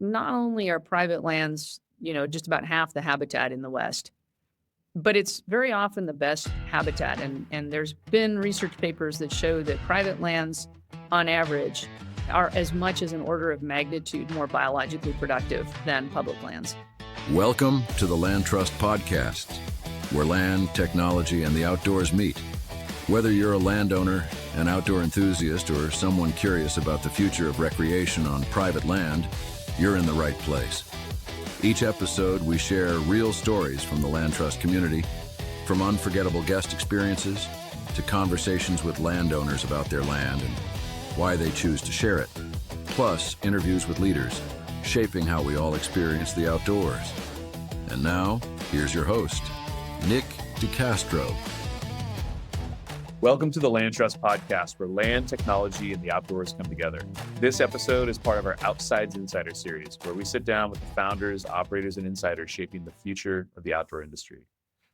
not only are private lands, just about half the habitat in the West, but it's very often the best habitat. And there's been research papers that show that private lands, on average, are as much as an order of magnitude more biologically productive than public lands. Welcome to the LandTrust Podcast, where land, technology, and the outdoors meet. Whether you're a landowner, an outdoor enthusiast, or someone curious about the future of recreation on private land, you're in the right place. Each episode, we share real stories from the LandTrust community, from unforgettable guest experiences to conversations with landowners about their land and why they choose to share it, plus interviews with leaders, shaping how we all experience the outdoors. And now, here's your host, Nick DeCastro. Welcome to the LandTrust Podcast, where land, technology, and the outdoors come together. This episode is part of our Outsides Insider series, where we sit down with the founders, operators, and insiders shaping the future of the outdoor industry.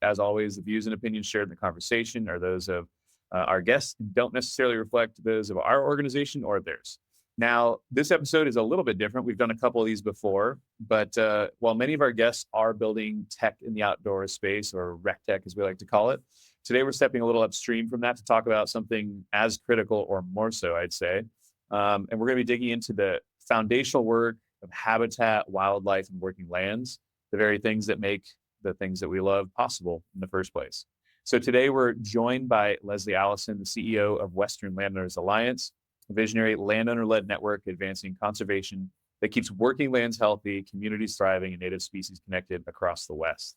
As always, the views and opinions shared in the conversation are those of our guests and don't necessarily reflect those of our organization or theirs. Now, this episode is a little bit different. We've done a couple of these before, but while many of our guests are building tech in the outdoor space, or rec tech as we like to call it, today we're stepping a little upstream from that to talk about something as critical, or more so, I'd say. And we're going to be digging into the foundational work of habitat, wildlife, and working lands, the very things that make the things that we love possible in the first place. So today we're joined by Lesli, Allison, the CEO of Western Landowners Alliance, a visionary landowner-led network advancing conservation that keeps working lands healthy, communities thriving, and native species connected across the West.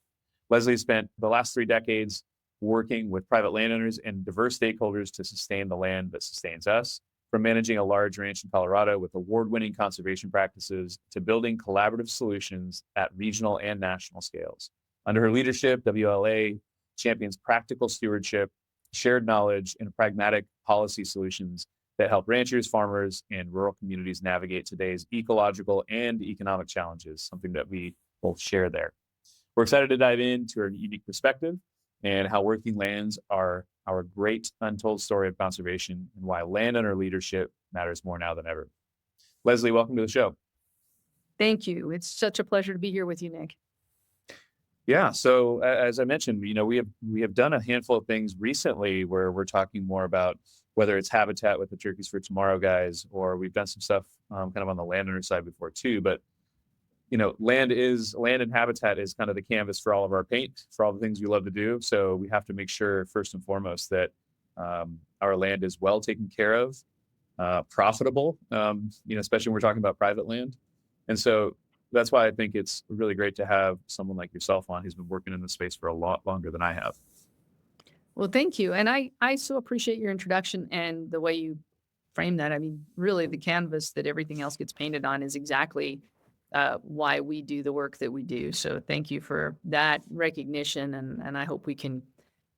Lesli spent the last 3 decades working with private landowners and diverse stakeholders to sustain the land that sustains us, from managing a large ranch in Colorado with award-winning conservation practices to building collaborative solutions at regional and national scales. Under her leadership, WLA champions practical stewardship, shared knowledge, and pragmatic policy solutions that help ranchers, farmers, and rural communities navigate today's ecological and economic challenges, something that we both share there. We're excited to dive into her unique perspective and how working lands are our great untold story of conservation and why landowner leadership matters more now than ever. Lesli, welcome to the show. Thank you. It's such a pleasure to be here with you, Nick. Yeah. So as I mentioned, we have done a handful of things recently where we're talking more about whether it's habitat with the Turkeys for Tomorrow guys, or we've done some stuff kind of on the landowner side before too. But land and habitat is kind of the canvas for all of our paint, for all the things we love to do. So we have to make sure first and foremost that our land is well taken care of, profitable, especially when we're talking about private land. And so that's why I think it's really great to have someone like yourself on who's been working in this space for a lot longer than I have. Well, thank you. And I so appreciate your introduction and the way you frame that. I mean, really, the canvas that everything else gets painted on is exactly why we do the work that we do. So thank you for that recognition. And I hope we can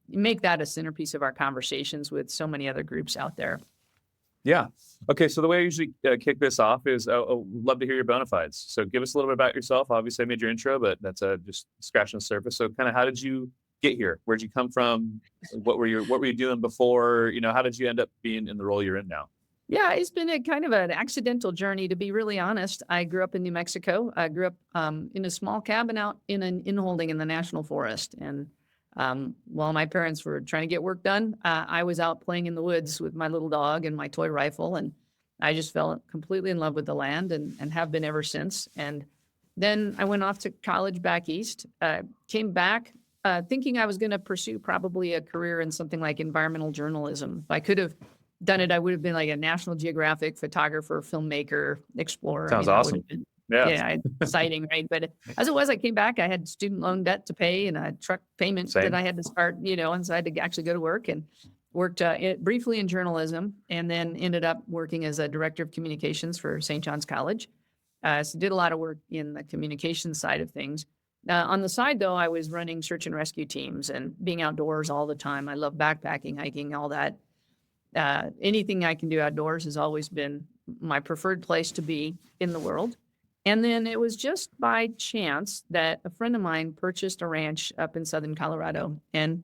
make that a centerpiece of our conversations with so many other groups out there. Yeah. Okay. So the way I usually kick this off is I'd love to hear your bona fides. So give us a little bit about yourself. Obviously, I made your intro, but that's just scratching the surface. So kind of how did you get here? Where'd you come from? What were you doing before? How did you end up being in the role you're in now? Yeah, it's been a kind of an accidental journey, to be really honest. I grew up in New Mexico. I grew up in a small cabin out in an inholding in the national forest. And while my parents were trying to get work done, I was out playing in the woods with my little dog and my toy rifle. And I just fell completely in love with the land and have been ever since. And then I went off to college back east, came back thinking I was going to pursue probably a career in something like environmental journalism. If I could have done it, I would have been like a National Geographic photographer, filmmaker, explorer. Sounds awesome. Yeah, exciting, right? But as it was, I came back, I had student loan debt to pay and a truck payment that I had to start, and so I had to actually go to work and worked briefly in journalism, and then ended up working as a director of communications for St. John's College. So did a lot of work in the communications side of things. On the side, though, I was running search and rescue teams and being outdoors all the time. I love backpacking, hiking, all that. Anything I can do outdoors has always been my preferred place to be in the world. And then it was just by chance that a friend of mine purchased a ranch up in southern Colorado. And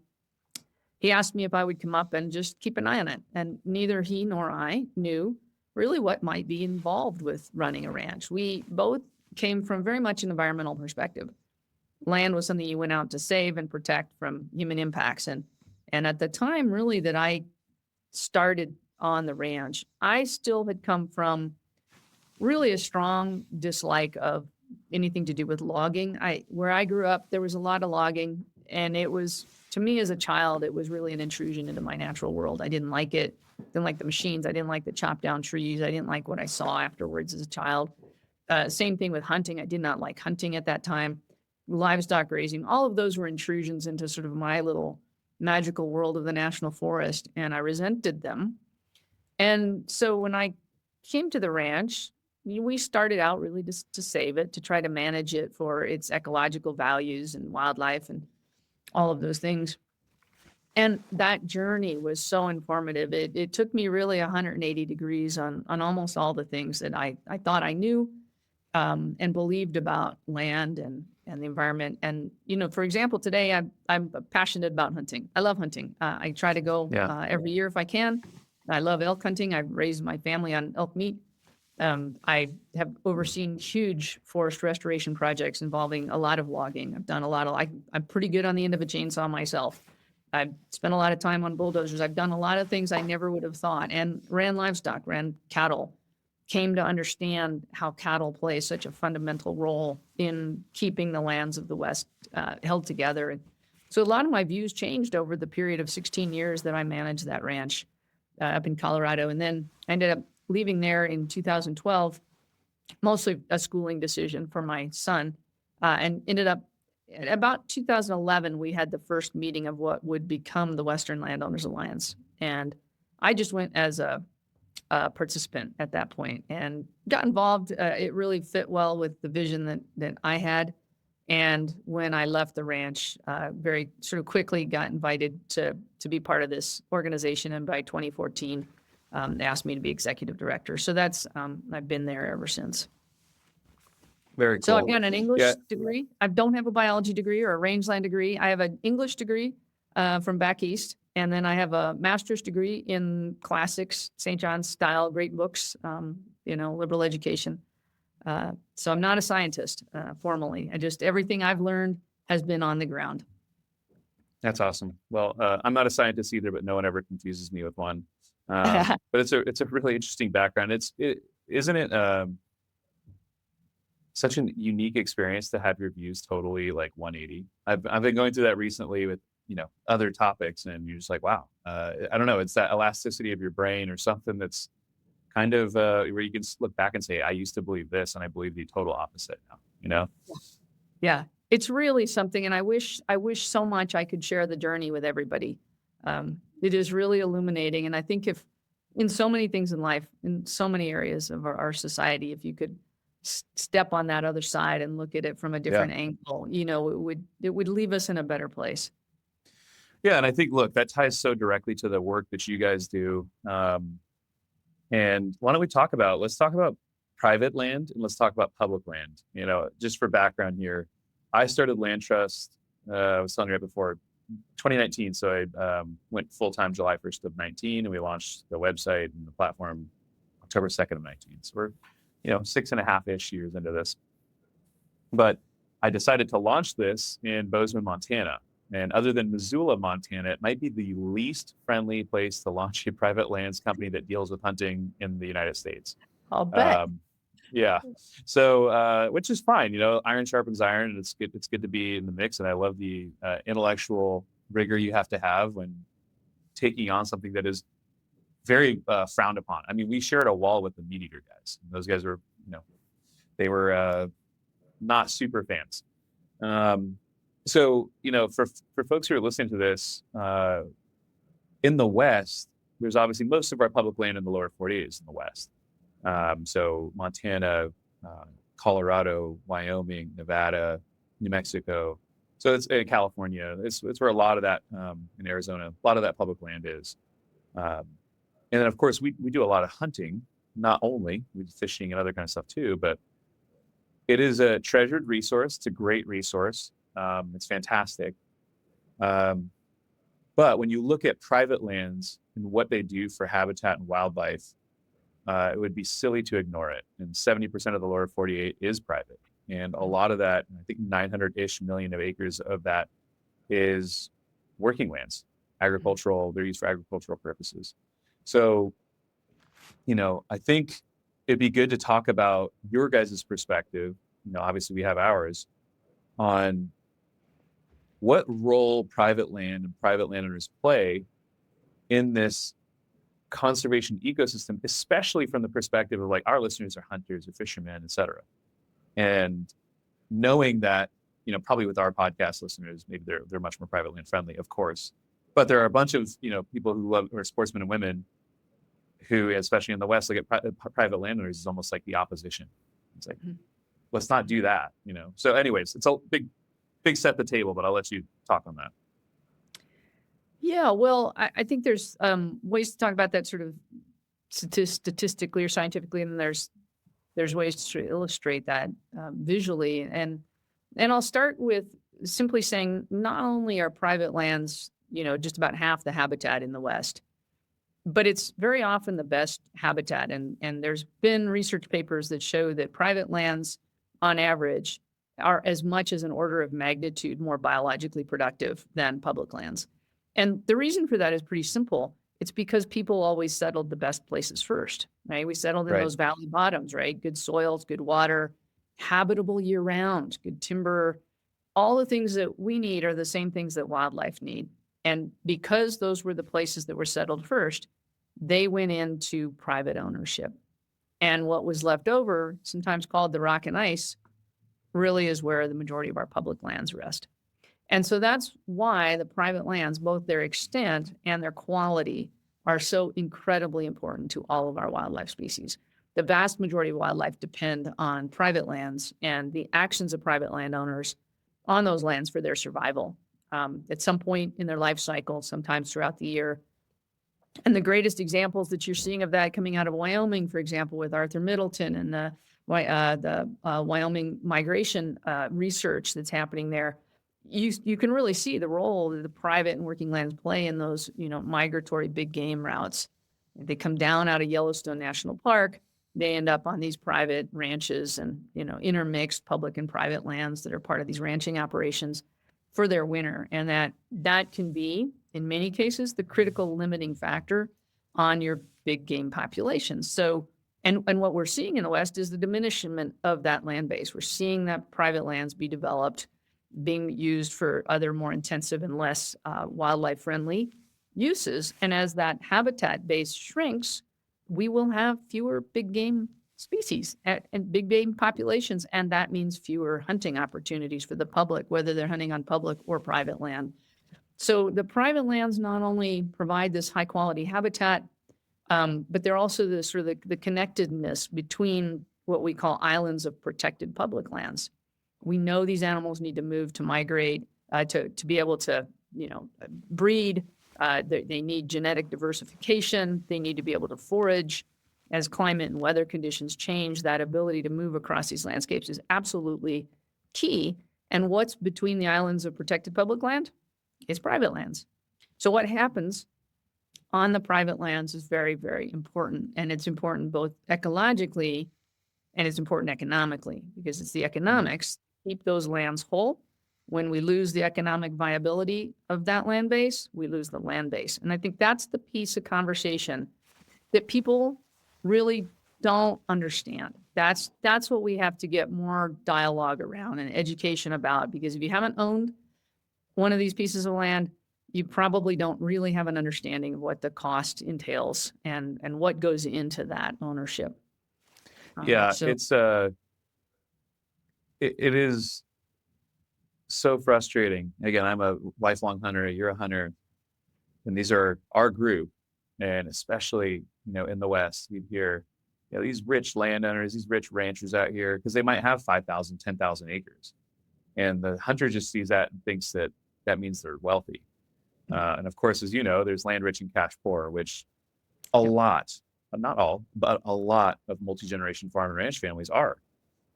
he asked me if I would come up and just keep an eye on it. And neither he nor I knew really what might be involved with running a ranch. We both came from very much an environmental perspective. Land was something you went out to save and protect from human impacts. And at the time, really, that I started on the ranch, I still had come from really a strong dislike of anything to do with logging. Where I grew up, there was a lot of logging, and it was, to me as a child, it was really an intrusion into my natural world. I didn't like it. Didn't like the machines. I didn't like the chopped down trees. I didn't like what I saw afterwards as a child. Same thing with hunting. I did not like hunting at that time. Livestock raising, all of those were intrusions into sort of my little magical world of the national forest, and I resented them. And so when I came to the ranch, we started out really just to save it, to try to manage it for its ecological values and wildlife and all of those things. And that journey was so informative. It took me really 180 degrees on almost all the things that I thought I knew and believed about land and the environment. And, for example, today I'm passionate about hunting. I love hunting. I try to go every year if I can. I love elk hunting. I've raised my family on elk meat. I have overseen huge forest restoration projects involving a lot of logging. I've done I'm pretty good on the end of a chainsaw myself. I've spent a lot of time on bulldozers. I've done a lot of things I never would have thought, and ran livestock, ran cattle, came to understand how cattle play such a fundamental role in keeping the lands of the West held together. And so a lot of my views changed over the period of 16 years that I managed that ranch up in Colorado. And then I ended up leaving there in 2012, mostly a schooling decision for my son, and ended up at about 2011, we had the first meeting of what would become the Western Landowners Alliance. And I just went as a participant at that point and got involved. It really fit well with the vision that I had. And when I left the ranch, very sort of quickly got invited to be part of this organization. And by 2014, they asked me to be executive director. So that's, I've been there ever since. Very cool. So I've got an English degree. I don't have a biology degree or a rangeland degree. I have an English degree from back east. And then I have a master's degree in classics, St. John's style, great books, liberal education. So I'm not a scientist formally. Everything I've learned has been on the ground. That's awesome. Well, I'm not a scientist either, but no one ever confuses me with one. But it's a really interesting background. Isn't it such a unique experience to have your views totally like 180? I've been going through that recently with other topics, and you're just like, wow. I don't know. It's that elasticity of your brain or something that's kind of where you can look back and say, I used to believe this, and I believe the total opposite now. Yeah, it's really something, and I wish so much I could share the journey with everybody. It is really illuminating, and I think if in so many things in life, in so many areas of our society, if you could step on that other side and look at it from a different angle, it would leave us in a better place. Yeah, and I think, look, that ties so directly to the work that you guys do. And why don't let's talk about private land, and let's talk about public land. Just for background here, I started LandTrust, I was telling you right before, 2019. So I went full-time July 1st of 19, and we launched the website and the platform October 2nd of 19. So we're 6.5-ish years into this. But I decided to launch this in Bozeman, Montana. And other than Missoula, Montana, it might be the least friendly place to launch a private lands company that deals with hunting in the United States. I'll bet. Yeah. So, which is fine. Iron sharpens iron, and it's good to be in the mix. And I love the intellectual rigor you have to have when taking on something that is very frowned upon. I mean, we shared a wall with the meat eater guys. Those guys were, they were not super fans. So, for folks who are listening to this, in the West, there's obviously most of our public land in the lower 48 is in the West. So Montana, Colorado, Wyoming, Nevada, New Mexico. So it's in California. It's where a lot of that, in Arizona, a lot of that public land is. And then, of course, we do a lot of hunting, not only, we do fishing and other kind of stuff too, but it is a treasured resource. It's a great resource. It's fantastic. But when you look at private lands and what they do for habitat and wildlife, it would be silly to ignore it. And 70% of the lower 48 is private. And a lot of that, I think 900-ish million of acres of that is working lands, agricultural, they're used for agricultural purposes. So, I think it'd be good to talk about your guys' perspective. Obviously we have ours on what role private land and private landowners play in this conservation ecosystem, especially from the perspective of like our listeners are hunters or fishermen, et cetera. And knowing that, probably with our podcast listeners, maybe they're much more private land friendly, of course. But there are a bunch of, people who are sportsmen and women who, especially in the West, look at private landowners as almost like the opposition. It's like, let's not do that, So anyways, it's a big set the table, but I'll let you talk on that. Yeah, well, I think there's ways to talk about that sort of statistically or scientifically, and there's ways to illustrate that visually. And I'll start with simply saying not only are private lands, just about half the habitat in the West, but it's very often the best habitat. And there's been research papers that show that private lands, on average, are as much as an order of magnitude more biologically productive than public lands. And the reason for that is pretty simple. It's because people always settled the best places first, right? We settled in those valley bottoms, right? Good soils, good water, habitable year round, good timber. All the things that we need are the same things that wildlife need. And because those were the places that were settled first, they went into private ownership. And what was left over, sometimes called the rock and ice, really is where the majority of our public lands rest. And so that's why the private lands, both their extent and their quality, are so incredibly important to all of our wildlife species. The vast majority of wildlife depend on private lands and the actions of private landowners on those lands for their survival at some point in their life cycle, sometimes throughout the year. And the greatest examples that you're seeing of that coming out of Wyoming, for example, with Arthur Middleton and the Wyoming migration research that's happening there, you can really see the role that the private and working lands play in those, migratory big game routes. They come down out of Yellowstone National Park, they end up on these private ranches and, intermixed public and private lands that are part of these ranching operations for their winter. And that can be, in many cases, the critical limiting factor on your big game populations. So, and what we're seeing in the West is the diminishment of that land base. We're seeing that private lands be developed, being used for other more intensive and less wildlife friendly uses. And as that habitat base shrinks, we will have fewer big game species and big game populations. And that means fewer hunting opportunities for the public, whether they're hunting on public or private land. So the private lands not only provide this high quality habitat, but they're also the sort of the connectedness between what we call islands of protected public lands. We know these animals need to move to migrate, to be able to, breed. They need genetic diversification. They need to be able to forage. As climate and weather conditions change, that ability to move across these landscapes is absolutely key. And what's between the islands of protected public land is private lands. So what happens on the private lands is very, very important. And it's important both ecologically and it's important economically, because it's the economics keep those lands whole. When we lose the economic viability of that land base, we lose the land base. And I think that's the piece of conversation that people really don't understand. That's what we have to get more dialogue around and education about, because if you haven't owned one of these pieces of land, you probably don't really have an understanding of what the cost entails and what goes into that ownership. It is so frustrating. Again, I'm a lifelong hunter, you're a hunter, and these are our group. And especially, in the West, you hear, these rich landowners, these rich ranchers out here, because they might have 5,000, 10,000 acres. And the hunter just sees that and thinks that means they're wealthy. And of course, as you know, there's land rich and cash poor, which a lot, not all, but a lot of multi-generation farm and ranch families are.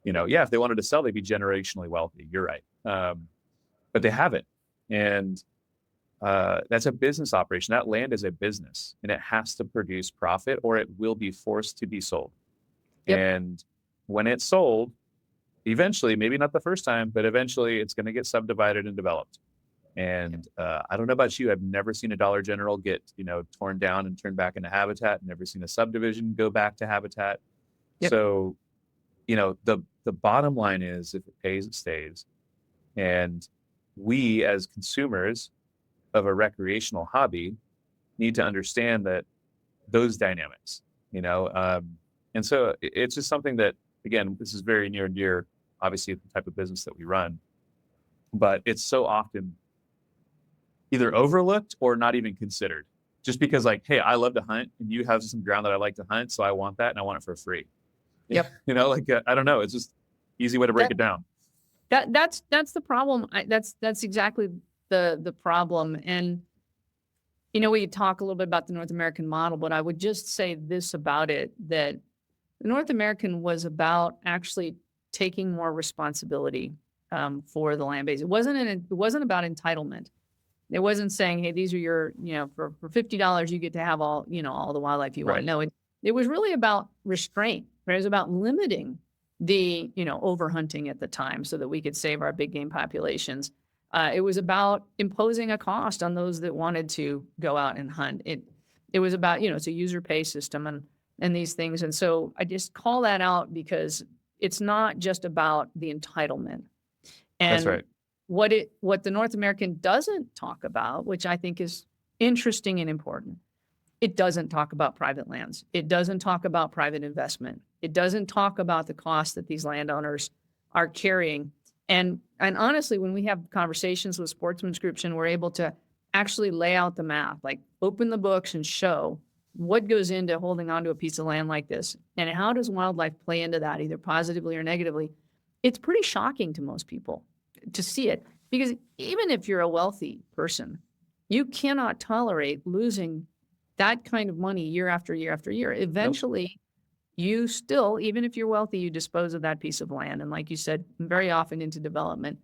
If they wanted to sell, they'd be generationally wealthy. You're right. But they haven't. And that's a business operation. That land is a business and it has to produce profit or it will be forced to be sold. Yep. And when it's sold, eventually, maybe not the first time, but eventually it's going to get subdivided and developed. And I don't know about you, I've never seen a Dollar General get, torn down and turned back into habitat. Never seen a subdivision go back to habitat. Yep. So, the bottom line is, if it pays, it stays. And we as consumers of a recreational hobby need to understand that those dynamics, and so it's just something that, again, this is very near and dear, obviously, the type of business that we run, but it's so often either overlooked or not even considered, just because, like, hey, I love to hunt and you have some ground that I like to hunt, so I want that and I want it for free. Yep. I don't know. It's just easy way to break it down. That's the problem. That's exactly the problem. And, we talk a little bit about the North American model, but I would just say this about it, that the North American was about actually taking more responsibility for the land base. It wasn't about entitlement. It wasn't saying, hey, these are your, for $50, you get to have all the wildlife you want. Right. No, it was really about restraint. Right? It was about limiting the, overhunting at the time so that we could save our big game populations. It was about imposing a cost on those that wanted to go out and hunt. It was about, it's a user pay system and these things. And so I just call that out because it's not just about the entitlement. And That's right. What the North American doesn't talk about, which I think is interesting and important, it doesn't talk about private lands. It doesn't talk about private investment. It doesn't talk about the cost that these landowners are carrying. And honestly, when we have conversations with sportsmen's groups and we're able to actually lay out the math, like open the books and show what goes into holding onto a piece of land like this and how does wildlife play into that, either positively or negatively, it's pretty shocking to most people to see it. Because even if you're a wealthy person, you cannot tolerate losing that kind of money year after year after year. Eventually, you still, even if you're wealthy, you dispose of that piece of land. And like you said, very often into development.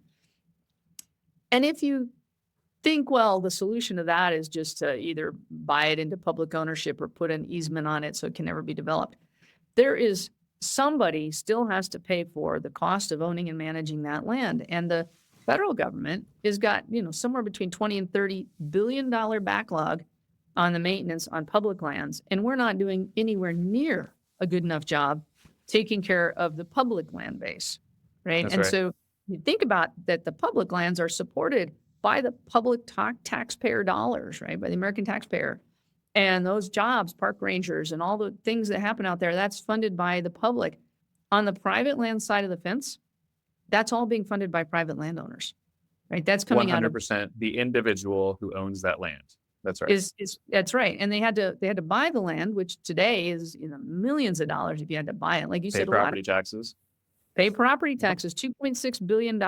And if you think, well, the solution to that is just to either buy it into public ownership or put an easement on it so it can never be developed, somebody still has to pay for the cost of owning and managing that land. And the federal government has got, somewhere between 20 and $30 billion backlog on the maintenance on public lands. And we're not doing anywhere near a good enough job taking care of the public land base, right? That's and right. So you think about that, the public lands are supported by the public taxpayer dollars, right? By the American taxpayer. And those jobs, park rangers and all the things that happen out there, that's funded by the public. On the private land side of the fence, that's all being funded by private landowners, right? That's coming 100%, out of 100% the individual who owns that land. That's right. That's right. And they had to buy the land, which today is millions of dollars if you had to buy it. Like you said, property taxes. Pay property taxes. $2.6 billion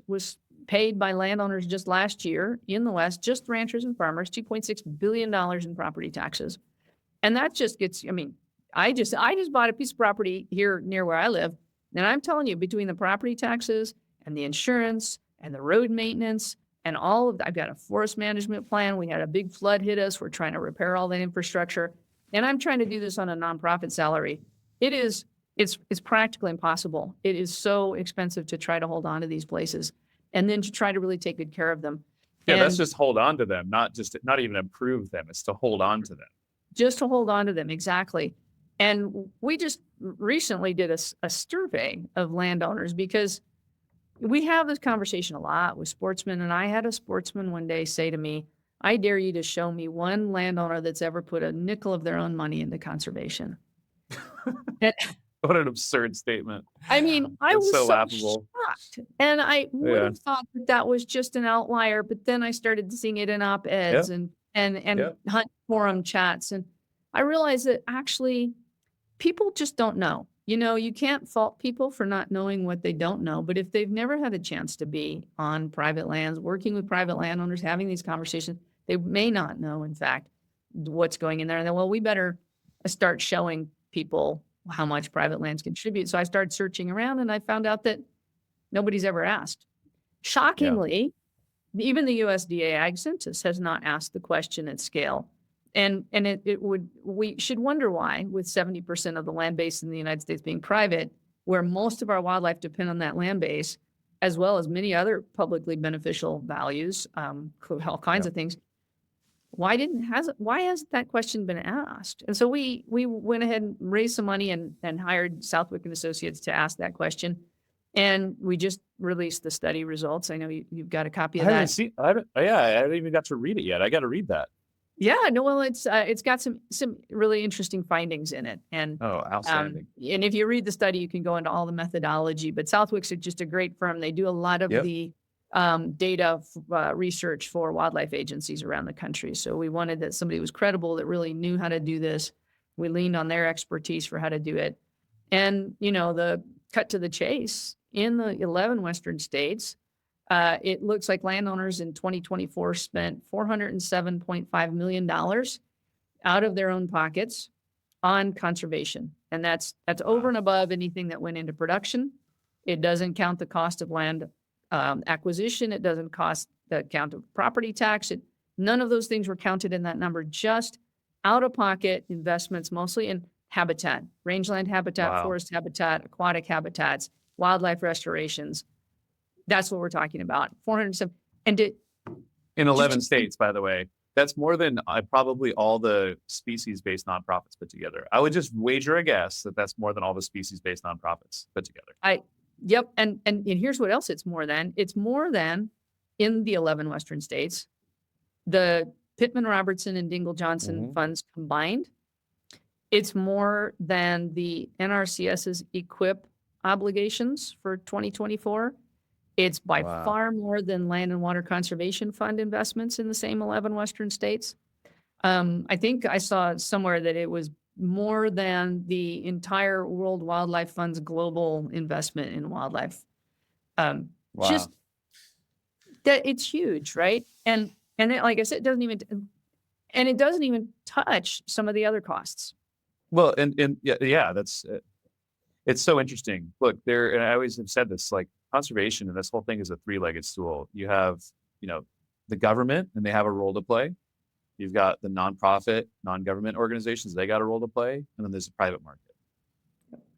was paid by landowners just last year in the West, just ranchers and farmers, $2.6 billion in property taxes. And that just gets, I just bought a piece of property here near where I live. And I'm telling you, between the property taxes and the insurance and the road maintenance and I've got a forest management plan. We had a big flood hit us. We're trying to repair all that infrastructure. And I'm trying to do this on a nonprofit salary. It's practically impossible. It is so expensive to try to hold on to these places and then to try to really take good care of them. Yeah, that's just hold on to them, not even improve them. It's to hold on to them. Just to hold on to them, exactly. And we just recently did a survey of landowners because we have this conversation a lot with sportsmen. And I had a sportsman one day say to me, I dare you to show me one landowner that's ever put a nickel of their own money into conservation. What an absurd statement. I was so laughable. shocked. And I would have thought that was just an outlier, but then I started seeing it in op-eds and hunt forum chats. And I realized that actually people just don't know. You can't fault people for not knowing what they don't know, but if they've never had a chance to be on private lands, working with private landowners, having these conversations, they may not know, in fact, what's going in there. And then, we better start showing people how much private lands contribute. So I started searching around and I found out that nobody's ever asked. Shockingly, even the USDA Ag Census has not asked the question at scale. And we should wonder why, with 70% of the land base in the United States being private, where most of our wildlife depend on that land base, as well as many other publicly beneficial values, all kinds of things. Why hasn't that question been asked? And so we went ahead and raised some money and hired Southwick and Associates to ask that question. And we just released the study results. I know you've got a copy of that. I haven't even got to read it yet. I got to read that. Yeah, no, well, it's got some really interesting findings in it. And outstanding. And if you read the study, you can go into all the methodology. But Southwick's just a great firm. They do a lot of the data research for wildlife agencies around the country. So we wanted that somebody was credible that really knew how to do this. We leaned on their expertise for how to do it. And, the cut to the chase, in the 11 Western states, it looks like landowners in 2024 spent $407.5 million out of their own pockets on conservation. And that's over and above anything that went into production. It doesn't count the cost of land acquisition. It doesn't count of property tax. None of those things were counted in that number, just out-of-pocket investments, mostly in habitat, rangeland habitat, forest habitat, aquatic habitats, wildlife restorations. That's what we're talking about. 407. And in 11 states, by the way, that's more than probably all the species-based nonprofits put together. I would just wager a guess that that's more than all the species-based nonprofits put together. Yep. And here's what else it's more than. It's more than, in the 11 Western states, the Pittman Robertson and Dingle Johnson funds combined. It's more than the NRCS's EQIP obligations for 2024. It's by far more than Land and Water Conservation Fund investments in the same 11 Western states. I think I saw somewhere that it was more than the entire World Wildlife Fund's global investment in wildlife. Just that it's huge, right? And it, like I said, it doesn't even touch some of the other costs. Well, that's it's so interesting. Look, and I always have said this, like, conservation and this whole thing is a three-legged stool. You have, the government, and they have a role to play. You've got the nonprofit, non-government organizations, they got a role to play. And then there's the private market.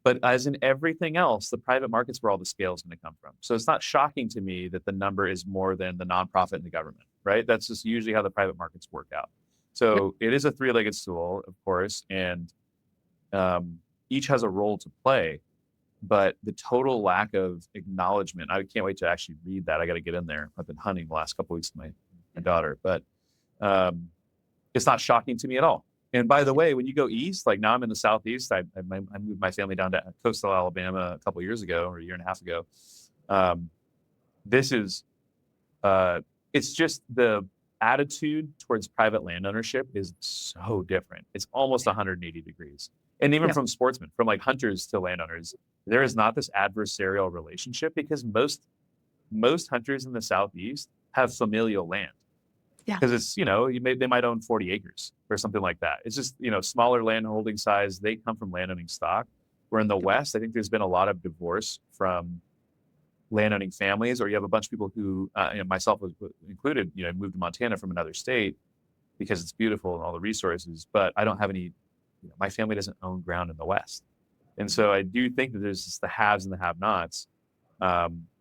But as in everything else, the private market's where all the scale is going to come from. So it's not shocking to me that the number is more than the nonprofit and the government, right? That's just usually how the private markets work out. So it is a three-legged stool, of course, and each has a role to play. But the total lack of acknowledgement, I can't wait to actually read that. I got to get in there. I've been hunting the last couple of weeks with my daughter, but it's not shocking to me at all. And by the way, when you go east, like now I'm in the Southeast, I moved my family down to coastal Alabama a couple of years ago, or a year and a half ago. It's just the attitude towards private land ownership is so different. It's almost 180 degrees. And even from sportsmen, from like hunters to landowners, there is not this adversarial relationship because most hunters in the Southeast have familial land. Because it's, they might own 40 acres or something like that. It's just, smaller land holding size. They come from landowning stock. Where in the West, I think there's been a lot of divorce from landowning families, or you have a bunch of people who, myself was included, moved to Montana from another state because it's beautiful and all the resources, but I don't have any, my family doesn't own ground in the West. And so I do think that there's just the haves and the have-nots,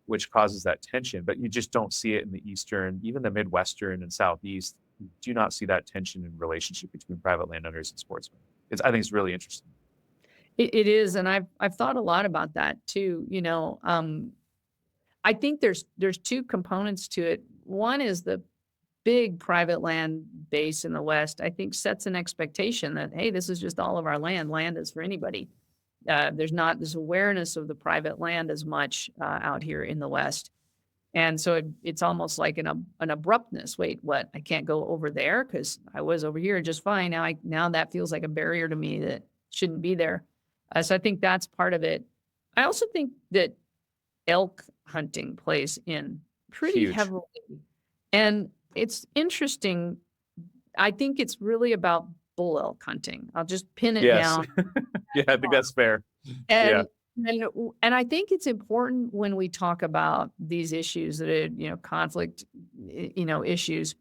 which causes that tension, but you just don't see it in the Eastern, even the Midwestern and Southeast. You do not see that tension in relationship between private landowners and sportsmen. I think it's really interesting. It is. And I've thought a lot about that too. I think there's two components to it. One is the big private land base in the West, I think sets an expectation that, hey, this is just all of our land. Land is for anybody. There's not this awareness of the private land as much out here in the West. And so it's almost like an abruptness. Wait, what? I can't go over there because I was over here just fine. Now that feels like a barrier to me that shouldn't be there. So I think that's part of it. I also think that elk hunting plays in pretty heavily. And it's interesting. I think it's really about bull elk hunting. I'll just pin it down. Yeah, I think that's fair. And I think it's important when we talk about these issues that are, conflict, issues,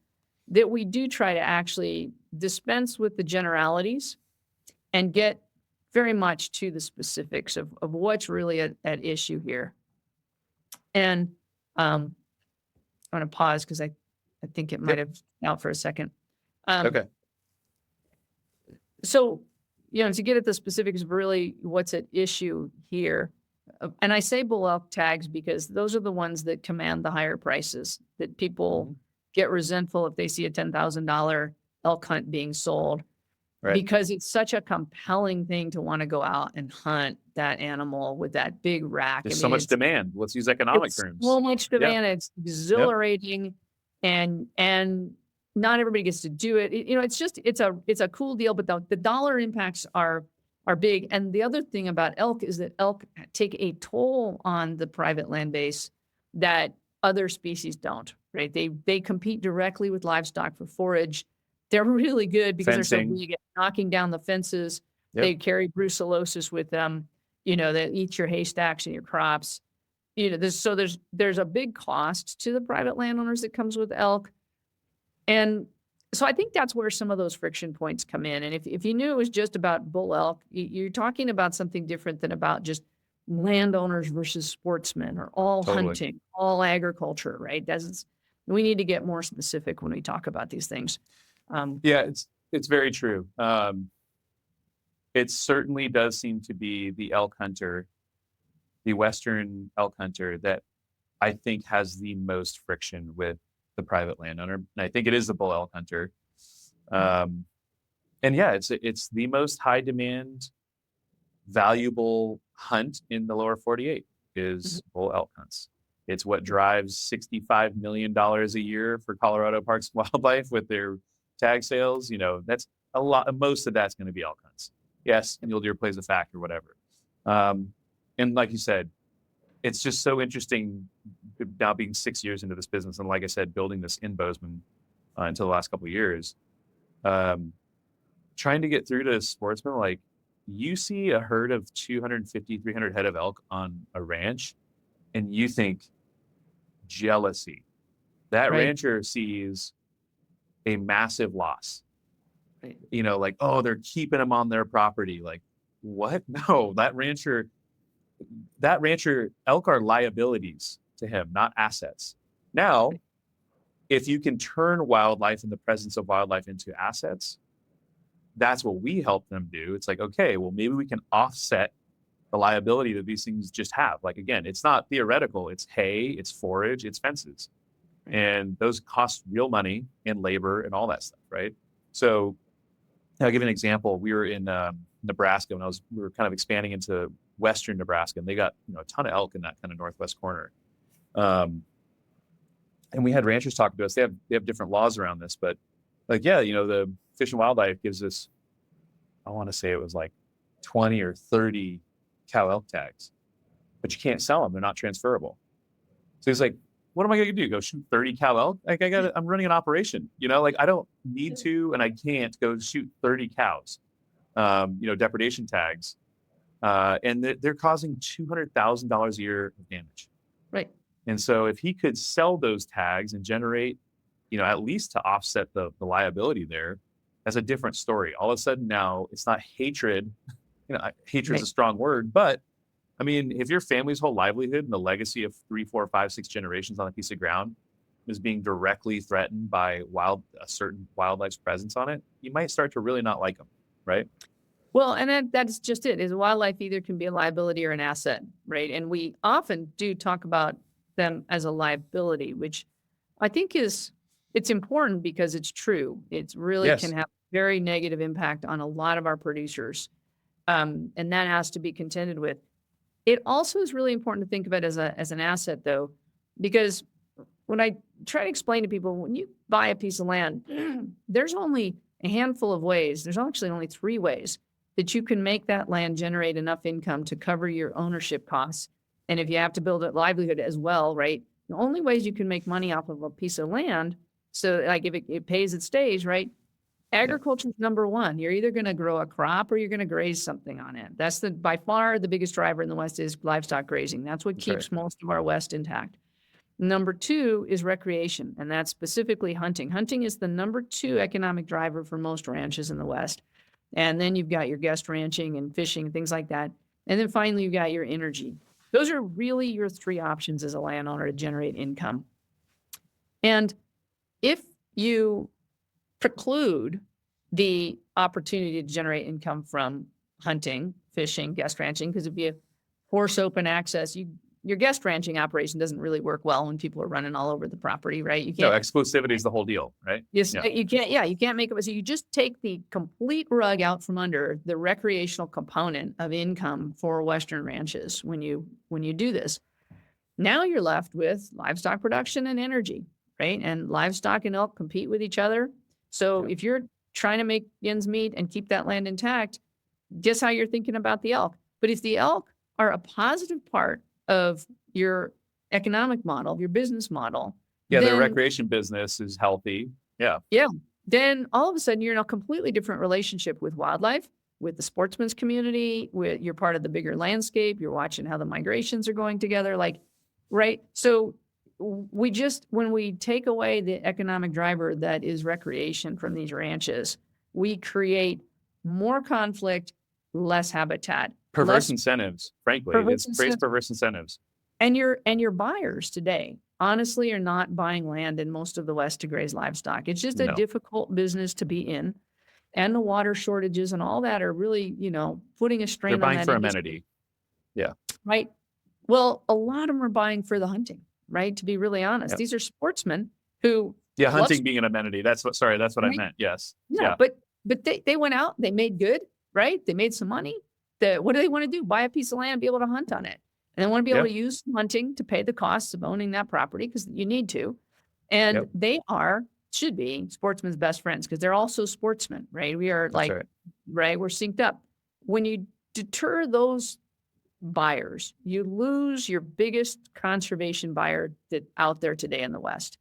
that we do try to actually dispense with the generalities and get very much to the specifics of what's really at issue here. And I'm going to pause because I think it might have out for a second. Okay. So, to get at the specifics of really what's at issue here, and I say bull elk tags because those are the ones that command the higher prices, that people get resentful if they see a $10,000 elk hunt being sold, because it's such a compelling thing to want to go out and hunt that animal with that big rack. There's so much demand. Let's use economic terms. So much demand. It's exhilarating, and not everybody gets to do it. It's a cool deal, but the dollar impacts are big. And the other thing about elk is that elk take a toll on the private land base that other species don't, right? They compete directly with livestock for forage. They're really good because they're so big at knocking down the fences. Yep. They carry brucellosis with them. They eat your haystacks and your crops. There's a big cost to the private landowners that comes with elk. And so I think that's where some of those friction points come in. And if you knew it was just about bull elk, you're talking about something different than about just landowners versus sportsmen or all hunting, all agriculture, right? We need to get more specific when we talk about these things. It's very true. It certainly does seem to be the elk hunter, the Western elk hunter, that I think has the most friction with the private landowner. And I think it is the bull elk hunter. It's the most high demand, valuable hunt in the lower 48 is bull elk hunts. It's what drives $65 million a year for Colorado Parks and Wildlife with their tag sales. That's a lot. Most of that's going to be elk hunts. Yes, mule deer plays a factor, whatever. And like you said, it's just so interesting now being 6 years into this business. And like I said, building this in Bozeman until the last couple of years, trying to get through to sportsmen, like you see a herd of 250, 300 head of elk on a ranch and you think jealousy. That rancher sees a massive loss. Right. They're keeping them on their property. Like, what? No, that rancher, elk are liabilities to him, not assets. Now, if you can turn wildlife and the presence of wildlife into assets, that's what we help them do. It's like, okay, well, maybe we can offset the liability that these things just have. Like, again, it's not theoretical. It's hay, it's forage, it's fences. And those cost real money and labor and all that stuff, right? So I'll give you an example. We were in Nebraska when we were kind of expanding into Western Nebraska, and they got a ton of elk in that kind of northwest corner. And we had ranchers talking to us. They have different laws around this, but the Fish and Wildlife gives us, I want to say it was like 20 or 30 cow elk tags, but you can't sell them. They're not transferable. So he's like, what am I going to do? Go shoot 30 cow elk? Like I'm running an operation, I don't need to, and I can't go shoot 30 cows, depredation tags. And they're causing $200,000 a year of damage. Right. And so if he could sell those tags and generate, at least to offset the liability there, that's a different story. All of a sudden now it's not hatred. Hatred is a strong word, but I mean, if your family's whole livelihood and the legacy of 3, 4, 5, 6 generations on a piece of ground is being directly threatened by a certain wildlife's presence on it, you might start to really not like them, right? Well, and that's just it. Is wildlife either can be a liability or an asset, right? And we often do talk about them as a liability, which I think it's important because it's true. It really can have very negative impact on a lot of our producers, and that has to be contended with. It also is really important to think of it as an asset, though, because when I try to explain to people, when you buy a piece of land, there's only a handful of ways. There's actually only 3 ways that you can make that land generate enough income to cover your ownership costs. And if you have to build a livelihood as well, right? The only ways you can make money off of a piece of land, so like if it pays, it stays, right? Agriculture is number 1. You're either going to grow a crop or you're going to graze something on it. That's by far the biggest driver in the West is livestock grazing. That's what keeps most of our West intact. Number 2 is recreation, and that's specifically hunting. Hunting is the number 2 economic driver for most ranches in the West. And then you've got your guest ranching and fishing and things like that. And then finally, you've got your energy. Those are really your three options as a landowner to generate income. And if you preclude the opportunity to generate income from hunting, fishing, guest ranching, because if you force open access, your guest ranching operation doesn't really work well when people are running all over the property, right? You No, can't. exclusivity is the whole deal, right? Yes, Yeah. you can't. Yeah, you can't make it. So you just take the complete rug out from under the recreational component of income for Western ranches when you do this. Now you're left with livestock production and energy, right? And livestock and elk compete with each other. So if you're trying to make ends meet and keep that land intact, guess how you're thinking about the elk. But if the elk are a positive part of your economic model, your business model, Yeah, their then, recreation business is healthy. Yeah. then all of a sudden you're in a completely different relationship with wildlife, with the sportsman's community, you're part of the bigger landscape. You're watching how the migrations are going together, right? So when we take away the economic driver that is recreation from these ranches, we create more conflict, less habitat, Perverse incentives, frankly. Perverse It creates perverse incentives. and your buyers today honestly are not buying land in most of the West to graze livestock. It's just a No. difficult business to be in. And the water shortages and all that are really, putting a strain They're on buying that for industry, amenity. right? Well, a lot of them are buying for the hunting, right? To be really honest, Yep. these are sportsmen who Yeah, love hunting being an amenity. That's what I Right. meant. Yes. Yeah, but they went out, they made good, right? They made some money. What do they want to do? Buy a piece of land and be able to hunt on it. And they want to be able to use hunting to pay the costs of owning that property because you need to. And they should be sportsmen's best friends because they're also sportsmen, right? We are That's right. we're synced up. When you deter those buyers, you lose your biggest conservation buyer out there today in the West.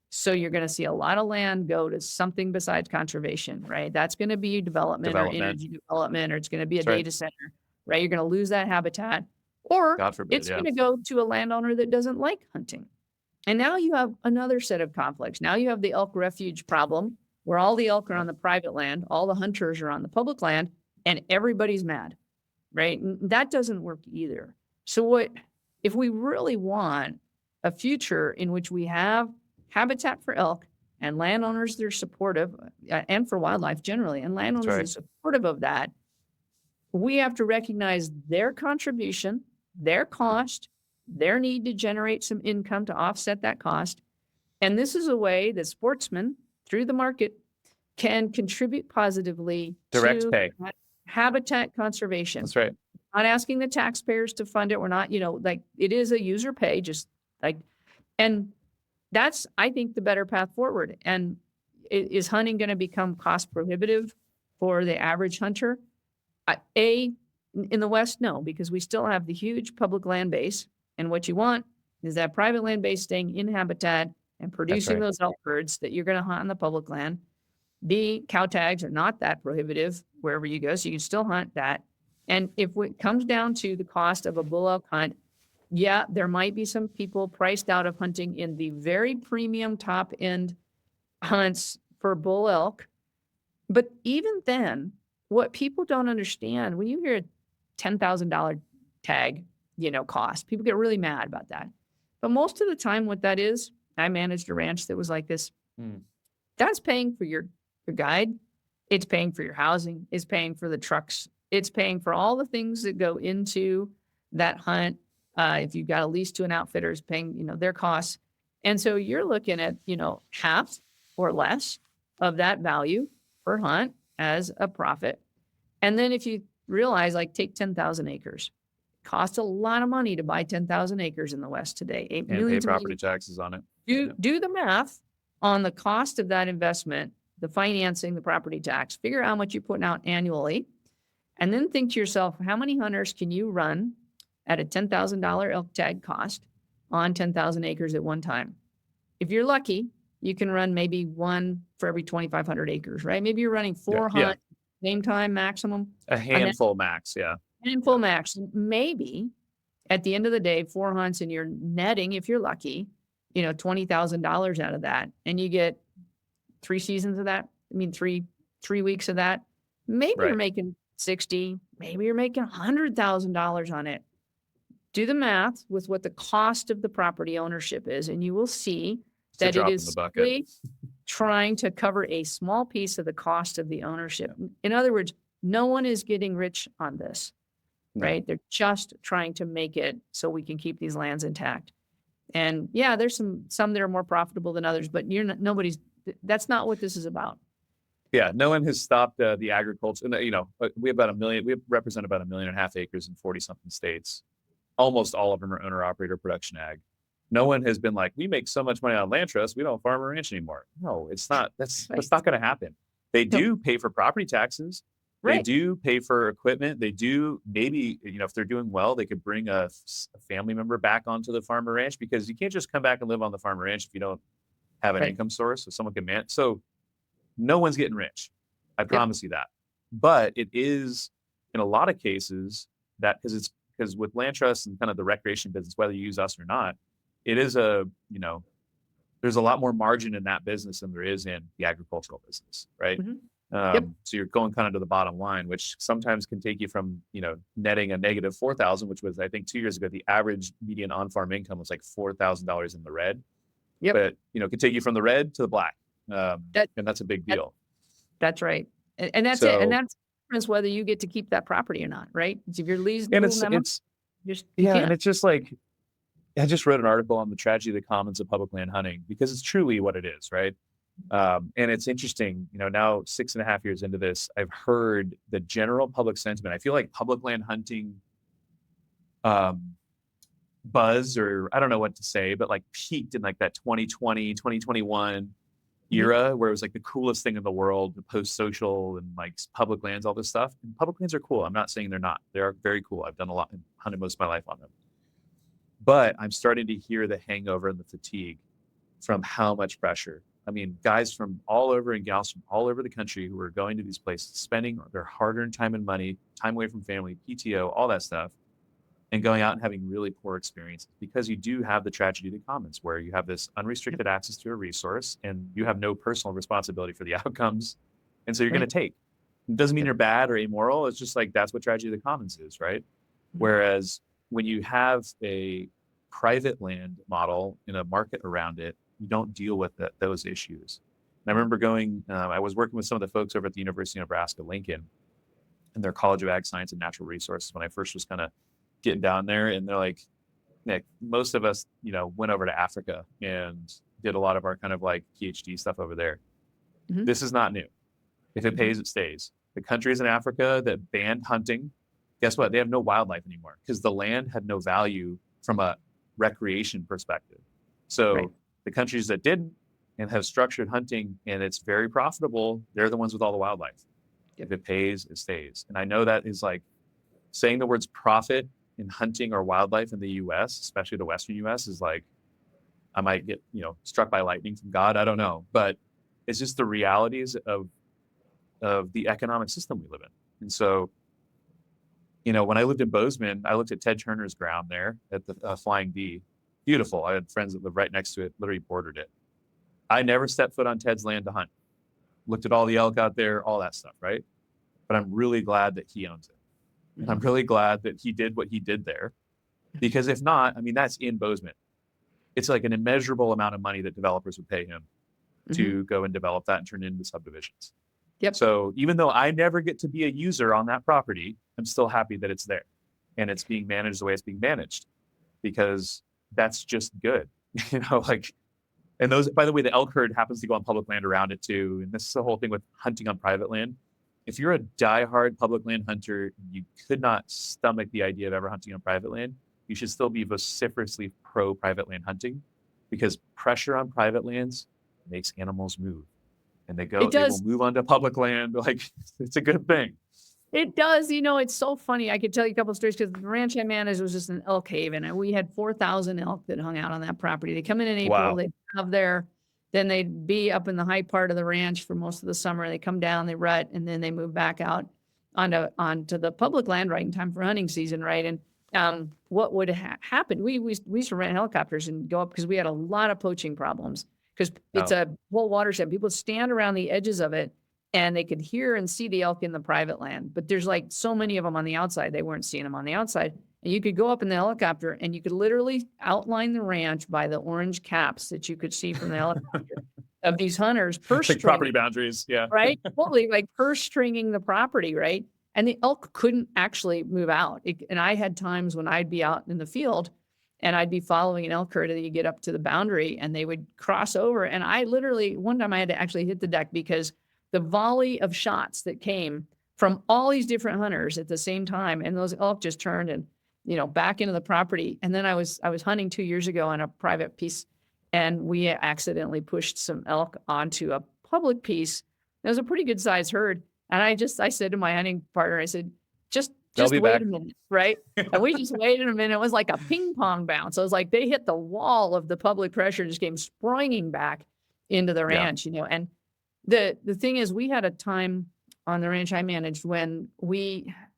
So you're going to see a lot of land go to something besides conservation, right? That's going to be development or energy development, or it's going to be a data center, right? You're going to lose that habitat, or God forbid, it's going to go to a landowner that doesn't like hunting. And now you have another set of conflicts. Now you have the elk refuge problem where all the elk are on the private land, all the hunters are on the public land, and everybody's mad, right? And that doesn't work either. So if we really want a future in which we have habitat for elk and landowners that are supportive, and for wildlife generally, and landowners that are supportive of that, we have to recognize their contribution, their cost, their need to generate some income to offset that cost. And this is a way that sportsmen through the market can contribute positively Direct pay. Habitat conservation. That's right. Not asking the taxpayers to fund it. We're not, it is a user pay, and that's, I think, the better path forward. And is hunting going to become cost prohibitive for the average hunter? In the West, no, because we still have the huge public land base. And what you want is that private land base staying in habitat and producing those elk herds that you're going to hunt on the public land. The cow tags are not that prohibitive wherever you go, so you can still hunt that. And if it comes down to the cost of a bull elk hunt, yeah, there might be some people priced out of hunting in the very premium top end hunts for bull elk. But even then, what people don't understand, when you hear a $10,000 tag, cost, people get really mad about that. But most of the time what that is, I managed a ranch that was like this. That's paying for your guide. It's paying for your housing. It's paying for the trucks. It's paying for all the things that go into that hunt. If you've got a lease to an outfitter, is paying, their costs. And so you're looking at, half or less of that value per hunt as a profit. And then if you realize, take 10,000 acres, costs a lot of money to buy 10,000 acres in the West today. And pay property taxes on it. Do the math on the cost of that investment, the financing, the property tax, figure out how much you're putting out annually, and then think to yourself, how many hunters can you run at a $10,000 elk tag cost on 10,000 acres at one time? If you're lucky, you can run maybe one for every 2,500 acres, right? Maybe you're running four hunts, same time maximum. A handful max, Handful max. Maybe at the end of the day, 4 hunts and you're netting, if you're lucky, $20,000 out of that, and you get 3 seasons of that. I mean, three weeks of that. Maybe you're Right. making 60, maybe you're making $100,000 on it. Do the math with what the cost of the property ownership is, and you will see It's a that it drop in is the bucket. simply trying to cover a small piece of the cost of the ownership. In other words, no one is getting rich on this, No. right? They're just trying to make it so we can keep these lands intact. And yeah, there's some that are more profitable than others, but that's not what this is about. Yeah, no one has stopped the agriculture. You know, we have about 1 million. We represent about 1.5 million acres in 40-something states. Almost all of them are owner-operator production ag. No one has been like, we make so much money on land trust, we don't farm or ranch anymore. No, it's not. That's not going to happen. They do pay for property taxes. They do pay for equipment. They do maybe, you know, if they're doing well, they could bring a family member back onto the farm or ranch, because you can't just come back and live on the farm or ranch if you don't have an income source, so someone can manage. So no one's getting rich. I promise you that. But it is, in a lot of cases, that because with land trusts and kind of the recreation business, whether you use us or not, it is there's a lot more margin in that business than there is in the agricultural business, right? Mm-hmm. So you're going kind of to the bottom line, which sometimes can take you from, netting a negative 4,000, which was, I think 2 years ago, the average median on-farm income was like $4,000 in the red. But, could take you from the red to the black. And that's a big deal. That's right. And that's it. And that's whether you get to keep that property or not, right? If you're leasing, and it's just like, I just wrote an article on the tragedy of the commons of public land hunting, because it's truly what it is, right? And it's interesting, now 6.5 years into this, I've heard the general public sentiment. I feel like public land hunting buzz, or I don't know what to say, but like peaked in like that 2020, 2021 era, where it was like the coolest thing in the world, the post-social and like public lands, all this stuff. And public lands are cool. I'm not saying they're not. They are very cool. I've done a lot and hunted most of my life on them. But I'm starting to hear the hangover and the fatigue from how much pressure. I mean, guys from all over and gals from all over the country who are going to these places, spending their hard-earned time and money, time away from family, PTO, all that stuff, and going out and having really poor experiences, because you do have the tragedy of the commons, where you have this unrestricted access to a resource and you have no personal responsibility for the outcomes. And so you're going to take. It doesn't mean you're bad or amoral. It's just like, that's what tragedy of the commons is, right? Whereas when you have a private land model in a market around it, you don't deal with those issues. And I remember I was working with some of the folks over at the University of Nebraska-Lincoln in their College of Ag Science and Natural Resources when I first was kind of getting down there. And they're like, Nick, most of us, went over to Africa and did a lot of our kind of like PhD stuff over there. This is not new. If it pays, it stays. The countries in Africa that banned hunting, guess what? They have no wildlife anymore, because the land had no value from a recreation perspective. So the countries that didn't and have structured hunting and it's very profitable, they're the ones with all the wildlife. If it pays, it stays. And I know that is like saying the words profit in hunting or wildlife in the US, especially the Western US, is like, I might get, struck by lightning from God. I don't know. But it's just the realities of the economic system we live in. And so, when I lived in Bozeman, I looked at Ted Turner's ground there at the Flying D. Beautiful. I had friends that lived right next to it, literally bordered it. I never stepped foot on Ted's land to hunt. Looked at all the elk out there, all that stuff, right? But I'm really glad that he owns it. And I'm really glad that he did what he did there. Because if not, I mean, that's in Bozeman. It's like an immeasurable amount of money that developers would pay him to go and develop that and turn it into subdivisions. So even though I never get to be a user on that property, I'm still happy that it's there and it's being managed the way it's being managed, because that's just good. And those, by the way, the elk herd happens to go on public land around it too. And this is the whole thing with hunting on private land. If you're a diehard public land hunter, you could not stomach the idea of ever hunting on private land. You should still be vociferously pro private land hunting, because pressure on private lands makes animals move. And they will move onto public land. Like, it's a good thing. It does. It's so funny. I could tell you a couple of stories, because the ranch I managed was just an elk haven, and we had 4,000 elk that hung out on that property. They come in April. Wow. They have then they'd be up in the high part of the ranch for most of the summer. They come down, they rut, and then they move back out onto the public land right in time for hunting season, right? And what would happen? We used to rent helicopters and go up, because we had a lot of poaching problems, because it's a whole watershed. People stand around the edges of it and they could hear and see the elk in the private land. But there's like so many of them on the outside, they weren't seeing them on the outside. And you could go up in the helicopter and you could literally outline the ranch by the orange caps that you could see from the helicopter of these hunters purse Like property boundaries. Yeah. right? Totally, like purse stringing the property, right? And the elk couldn't actually move out. And I had times when I'd be out in the field and I'd be following an elk herd, and then you get up to the boundary and they would cross over. And I literally, one time I had to actually hit the deck because the volley of shots that came from all these different hunters at the same time, and those elk just turned and, back into the property. And then I was hunting 2 years ago on a private piece, and we accidentally pushed some elk onto a public piece. It was a pretty good sized herd. And I said to my hunting partner, I said, just wait back. a minute, right? And we just waited a minute. It was like a ping pong bounce. It was like they hit the wall of the public pressure and just came springing back into the ranch, And the thing is, we had a time on the ranch I managed when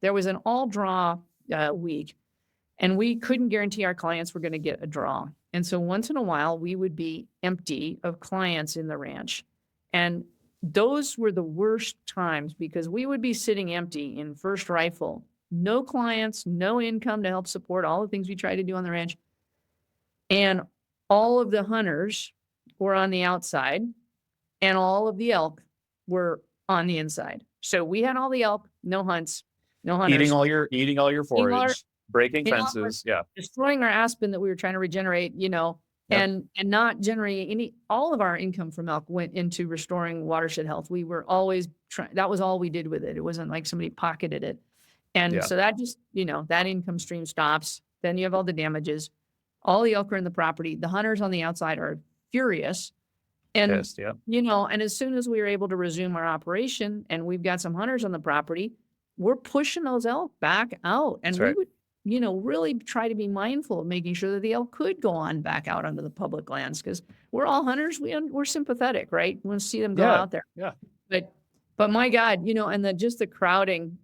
there was an all draw week, and we couldn't guarantee our clients were going to get a draw. And so once in a while, we would be empty of clients in the ranch. And those were the worst times because we would be sitting empty in first rifle, no clients, no income to help support all the things we try to do on the ranch. And all of the hunters were on the outside and all of the elk were on the inside. So we had all the elk, no hunts, no hunters. Eating all your forage, breaking fences. Yeah. Destroying our aspen that we were trying to regenerate, and not generating all of our income from elk went into restoring watershed health. We were always that was all we did with it. It wasn't like somebody pocketed it. And so that just, that income stream stops. Then you have all the damages. All the elk are in the property. The hunters on the outside are furious. And, and as soon as we were able to resume our operation and we've got some hunters on the property, we're pushing those elk back out. And we would, really try to be mindful of making sure that the elk could go on back out onto the public lands because we're all hunters. We're sympathetic, right? We want to see them go out there. Yeah. But my God, and the crowding,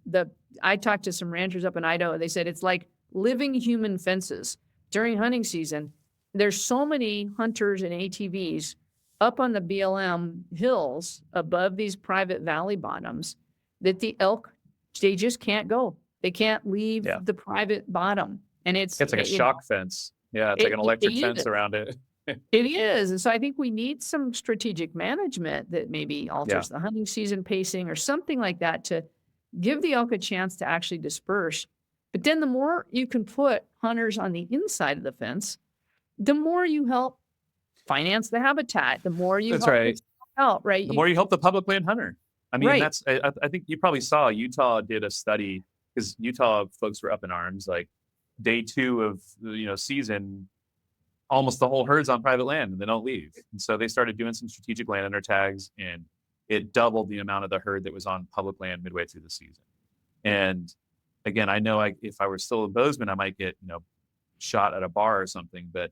I talked to some ranchers up in Idaho. They said it's like living human fences during hunting season. There's so many hunters and ATVs up on the BLM hills above these private valley bottoms that the elk, they just can't go. They can't leave the private bottom. And it's like a shock fence. Yeah. It's like an electric fence around it. It is. And so I think we need some strategic management that maybe alters the hunting season pacing or something like that to give the elk a chance to actually disperse. But then the more you can put hunters on the inside of the fence, the more you help finance the habitat, the more you help right? The more you help the public land hunter. I mean, I think you probably saw Utah did a study because Utah folks were up in arms, like day 2 of, season, almost the whole herd's on private land and they don't leave. And so they started doing some strategic landowner tags and it doubled the amount of the herd that was on public land midway through the season. And again, I know if I were still in Bozeman, I might get, shot at a bar or something, but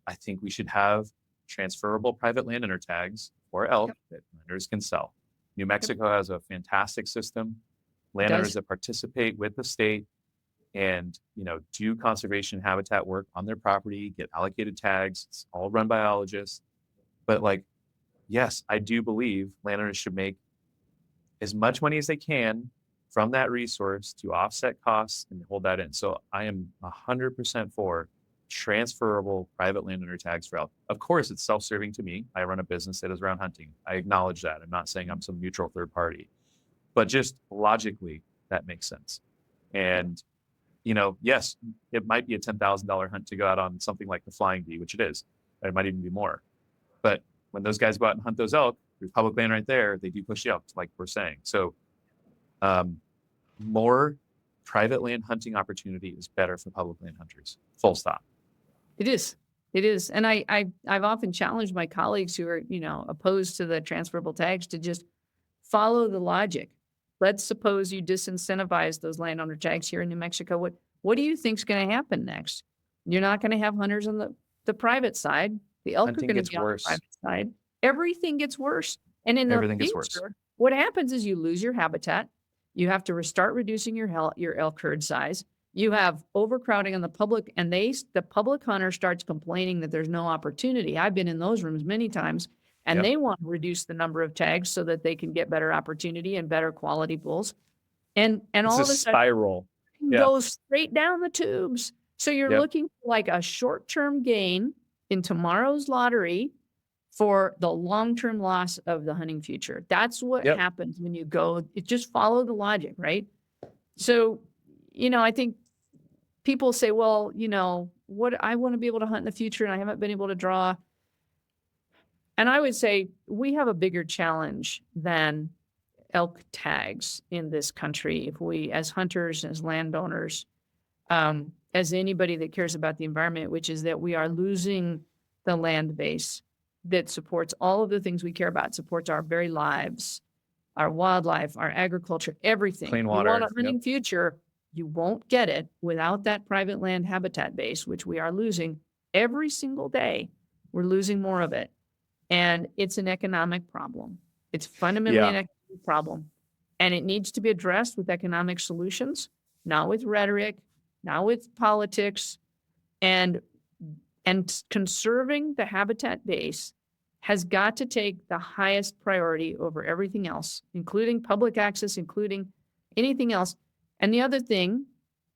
I think we should have transferable private landowner tags for elk that landowners can sell. New Mexico has a fantastic system. Landowners that participate with the state and, do conservation habitat work on their property, get allocated tags. It's all run by biologists. But yes, I do believe landowners should make as much money as they can from that resource to offset costs and hold that in. So I am 100% for transferable private landowner tags for elk. Of course, it's self-serving to me. I run a business that is around hunting. I acknowledge that. I'm not saying I'm some neutral third party, but just logically, that makes sense. And, yes, it might be a $10,000 hunt to go out on something like the Flying Bee, which it is. It might even be more. But when those guys go out and hunt those elk, there's public land right there. They do push the elk, like we're saying. So more private land hunting opportunity is better for public land hunters. Full stop. It is. And I've often challenged my colleagues who are, opposed to the transferable tags to just follow the logic. Let's suppose you disincentivize those landowner tags here in New Mexico. What do you think is going to happen next? You're not going to have hunters on the private side. The elk Hunting are going to be on the private side. Everything gets worse. And in the future, what happens is you lose your habitat. You have to restart reducing your elk herd size. You have overcrowding on the public, and the public hunter starts complaining that there's no opportunity. I've been in those rooms many times, And Yep. they want to reduce the number of tags so that they can get better opportunity and better quality bulls. And It's all a of a sudden spiral. Yeah. goes straight down the tubes. So you're Yep. looking for like a short-term gain in tomorrow's lottery for the long-term loss of the hunting future. That's what Yep. happens when you go, it just follow the logic, right? So, I think people say, well, what I want to be able to hunt in the future and I haven't been able to draw. And I would say we have a bigger challenge than elk tags in this country. If we, as hunters, as landowners, as anybody that cares about the environment, which is that we are losing the land base that supports all of the things we care about, supports our very lives, our wildlife, our agriculture, everything. Clean You water. want a hunting future, you won't get it without that private land habitat base, which we are losing every single day. We're losing more of it. And it's an economic problem. It's fundamentally an economic problem. And it needs to be addressed with economic solutions, not with rhetoric, not with politics. And conserving the habitat base has got to take the highest priority over everything else, including public access, including anything else. And the other thing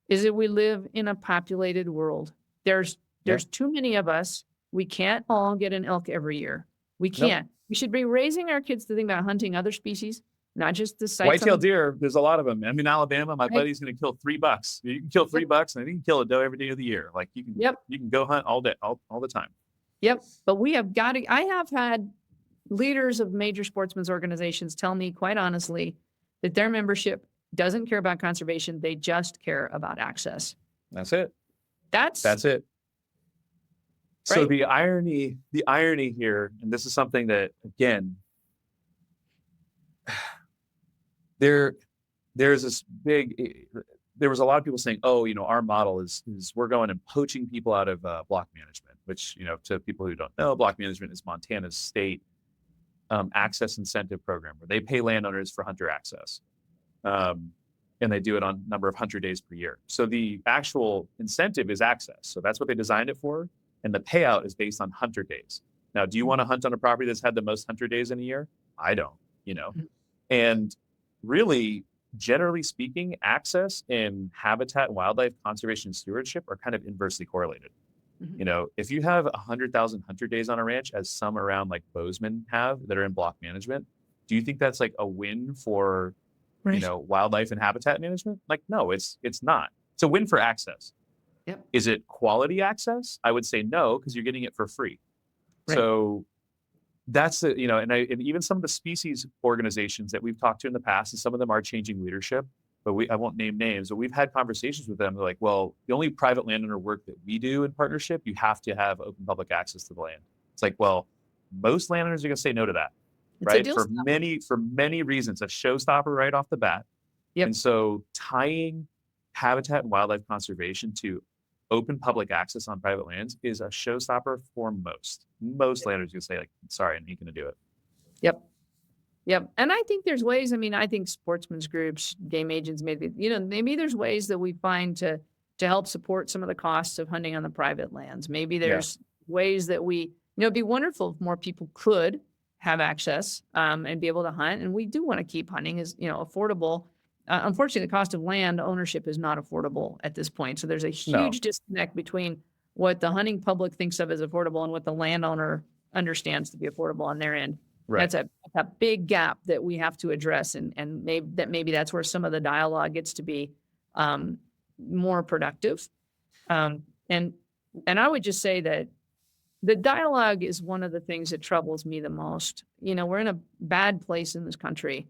is that we live in a populated world. There's too many of us. We can't all get an elk every year. We can't. We should be raising our kids to think about hunting other species, not just the sites. Whitetail deer, there's a lot of them. I'm in Alabama. My Right. buddy's going to kill 3 bucks. You can kill 3 bucks, and you can kill a doe every day of the year. Like you can go hunt all day, all the time. Yep. But we have got to, I have had leaders of major sportsmen's organizations tell me quite honestly that their membership doesn't care about conservation. They just care about access. That's it. That's it. So Right. the irony here, and this is something that, again, there's this big, there was a lot of people saying, oh, our model is we're going and poaching people out of block management, which, to people who don't know, block management is Montana's state access incentive program where they pay landowners for hunter access. And they do it on a number of hunter days per year. So the actual incentive is access. So that's what they designed it for. And the payout is based on hunter days. Now, do you want to hunt on a property that's had the most hunter days in a year? I don't, And really, generally speaking, access and habitat and wildlife conservation and stewardship are kind of inversely correlated. Mhm. If you have 100,000 hunter days on a ranch, as some around like Bozeman have that are in block management, do you think that's like a win for, Right. wildlife and habitat management? Like, no, it's not. It's a win for access. Yep. Is it quality access? I would say no, because you're getting it for free. Right. So that's the, and even some of the species organizations that we've talked to in the past, and some of them are changing leadership, but I won't name names, but we've had conversations with them. They're like, well, the only private landowner work that we do in partnership, you have to have open public access to the land. It's like, well, most landowners are going to say no to that, It's a right? deal For stopper. many reasons, a showstopper right off the bat. Yep. And so tying habitat and wildlife conservation to open public access on private lands is a showstopper for most. Most landowners will say, like, sorry, I ain't going to do it. Yep. And I think there's ways, I think sportsmen's groups, game agents, maybe there's ways that we find to help support some of the costs of hunting on the private lands. Maybe there's ways that it'd be wonderful if more people could have access and be able to hunt. And we do want to keep hunting as, affordable. Unfortunately, the cost of land ownership is not affordable at this point. So there's a huge disconnect between what the hunting public thinks of as affordable and what the landowner understands to be affordable on their end. Right. That's a big gap that we have to address. And maybe that's where some of the dialogue gets to be more productive. And I would just say that the dialogue is one of the things that troubles me the most. We're in a bad place in this country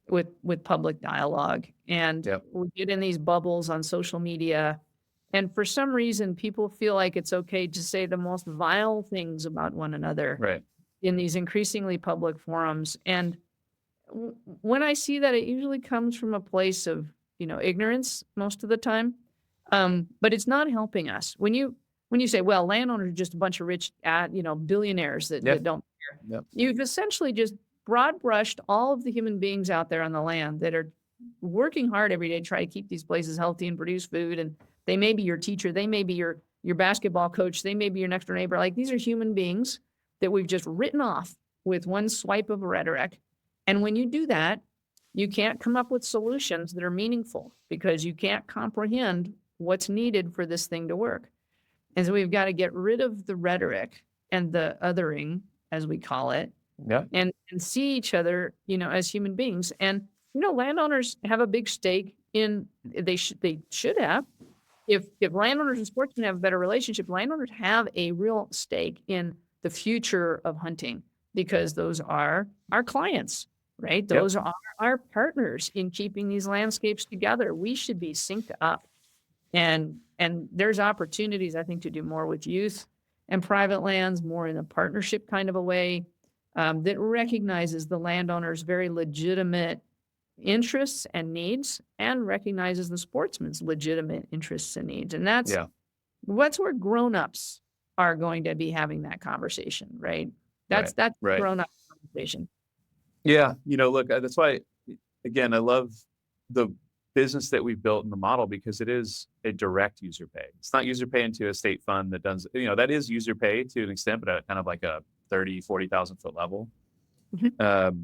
with public dialogue, and we get in these bubbles on social media. And for some reason, people feel like it's okay to say the most vile things about one another in these increasingly public forums. And when I see that, it usually comes from a place of, ignorance most of the time. But it's not helping us. When you say, well, landowners are just a bunch of rich, billionaires that don't care. Yep. You've essentially just broad brushed all of the human beings out there on the land that are working hard every day to try to keep these places healthy and produce food. And they may be your teacher. They may be your basketball coach. They may be your next door neighbor. Like, these are human beings that we've just written off with one swipe of rhetoric. And when you do that, you can't come up with solutions that are meaningful because you can't comprehend what's needed for this thing to work. And so we've got to get rid of the rhetoric and the othering, as we call it, and see each other, as human beings. And, landowners have a big stake in, they should have, if landowners and sportsmen have a better relationship, landowners have a real stake in the future of hunting because those are our clients, right? Those are our partners in keeping these landscapes together. We should be synced up. And there's opportunities, I think, to do more with youth and private lands, more in a partnership kind of a way that recognizes the landowner's very legitimate interests and needs and recognizes the sportsman's legitimate interests and needs. And that's where grown-ups are going to be having that conversation, right? That's grown-up conversation. Yeah. Look, that's why, again, I love the business that we've built in the model because it is a direct user pay. It's not user pay into a state fund that does, that is user pay to an extent, but at kind of like a 30, 40,000 foot level. Mm-hmm.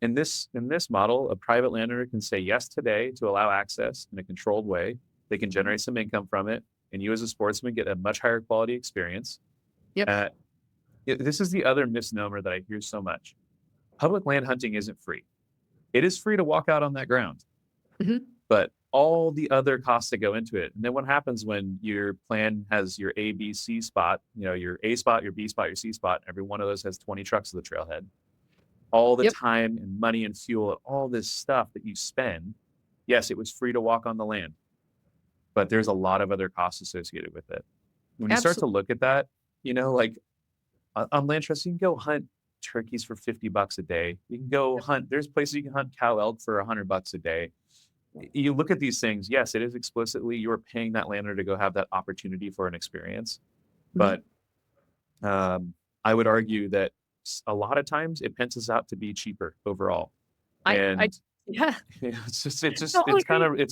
In this model, a private landowner can say yes today to allow access in a controlled way. They can generate some income from it, and you as a sportsman get a much higher quality experience. Yep. This is the other misnomer that I hear so much. Public land hunting isn't free. It is free to walk out on that ground, but all the other costs that go into it. And then what happens when your plan has your A, B, C spot, your A spot, your B spot, your C spot, every one of those has 20 trucks to the trailhead. All the time and money and fuel and all this stuff that you spend, yes, it was free to walk on the land, but there's a lot of other costs associated with it. When you start to look at that, like on LandTrust, you can go hunt turkeys for $50 a day. You can go hunt, there's places you can hunt cow elk for $100 a day. You look at these things, yes, it is explicitly, you're paying that landowner to go have that opportunity for an experience. But I would argue that a lot of times it pencils out to be cheaper overall. It's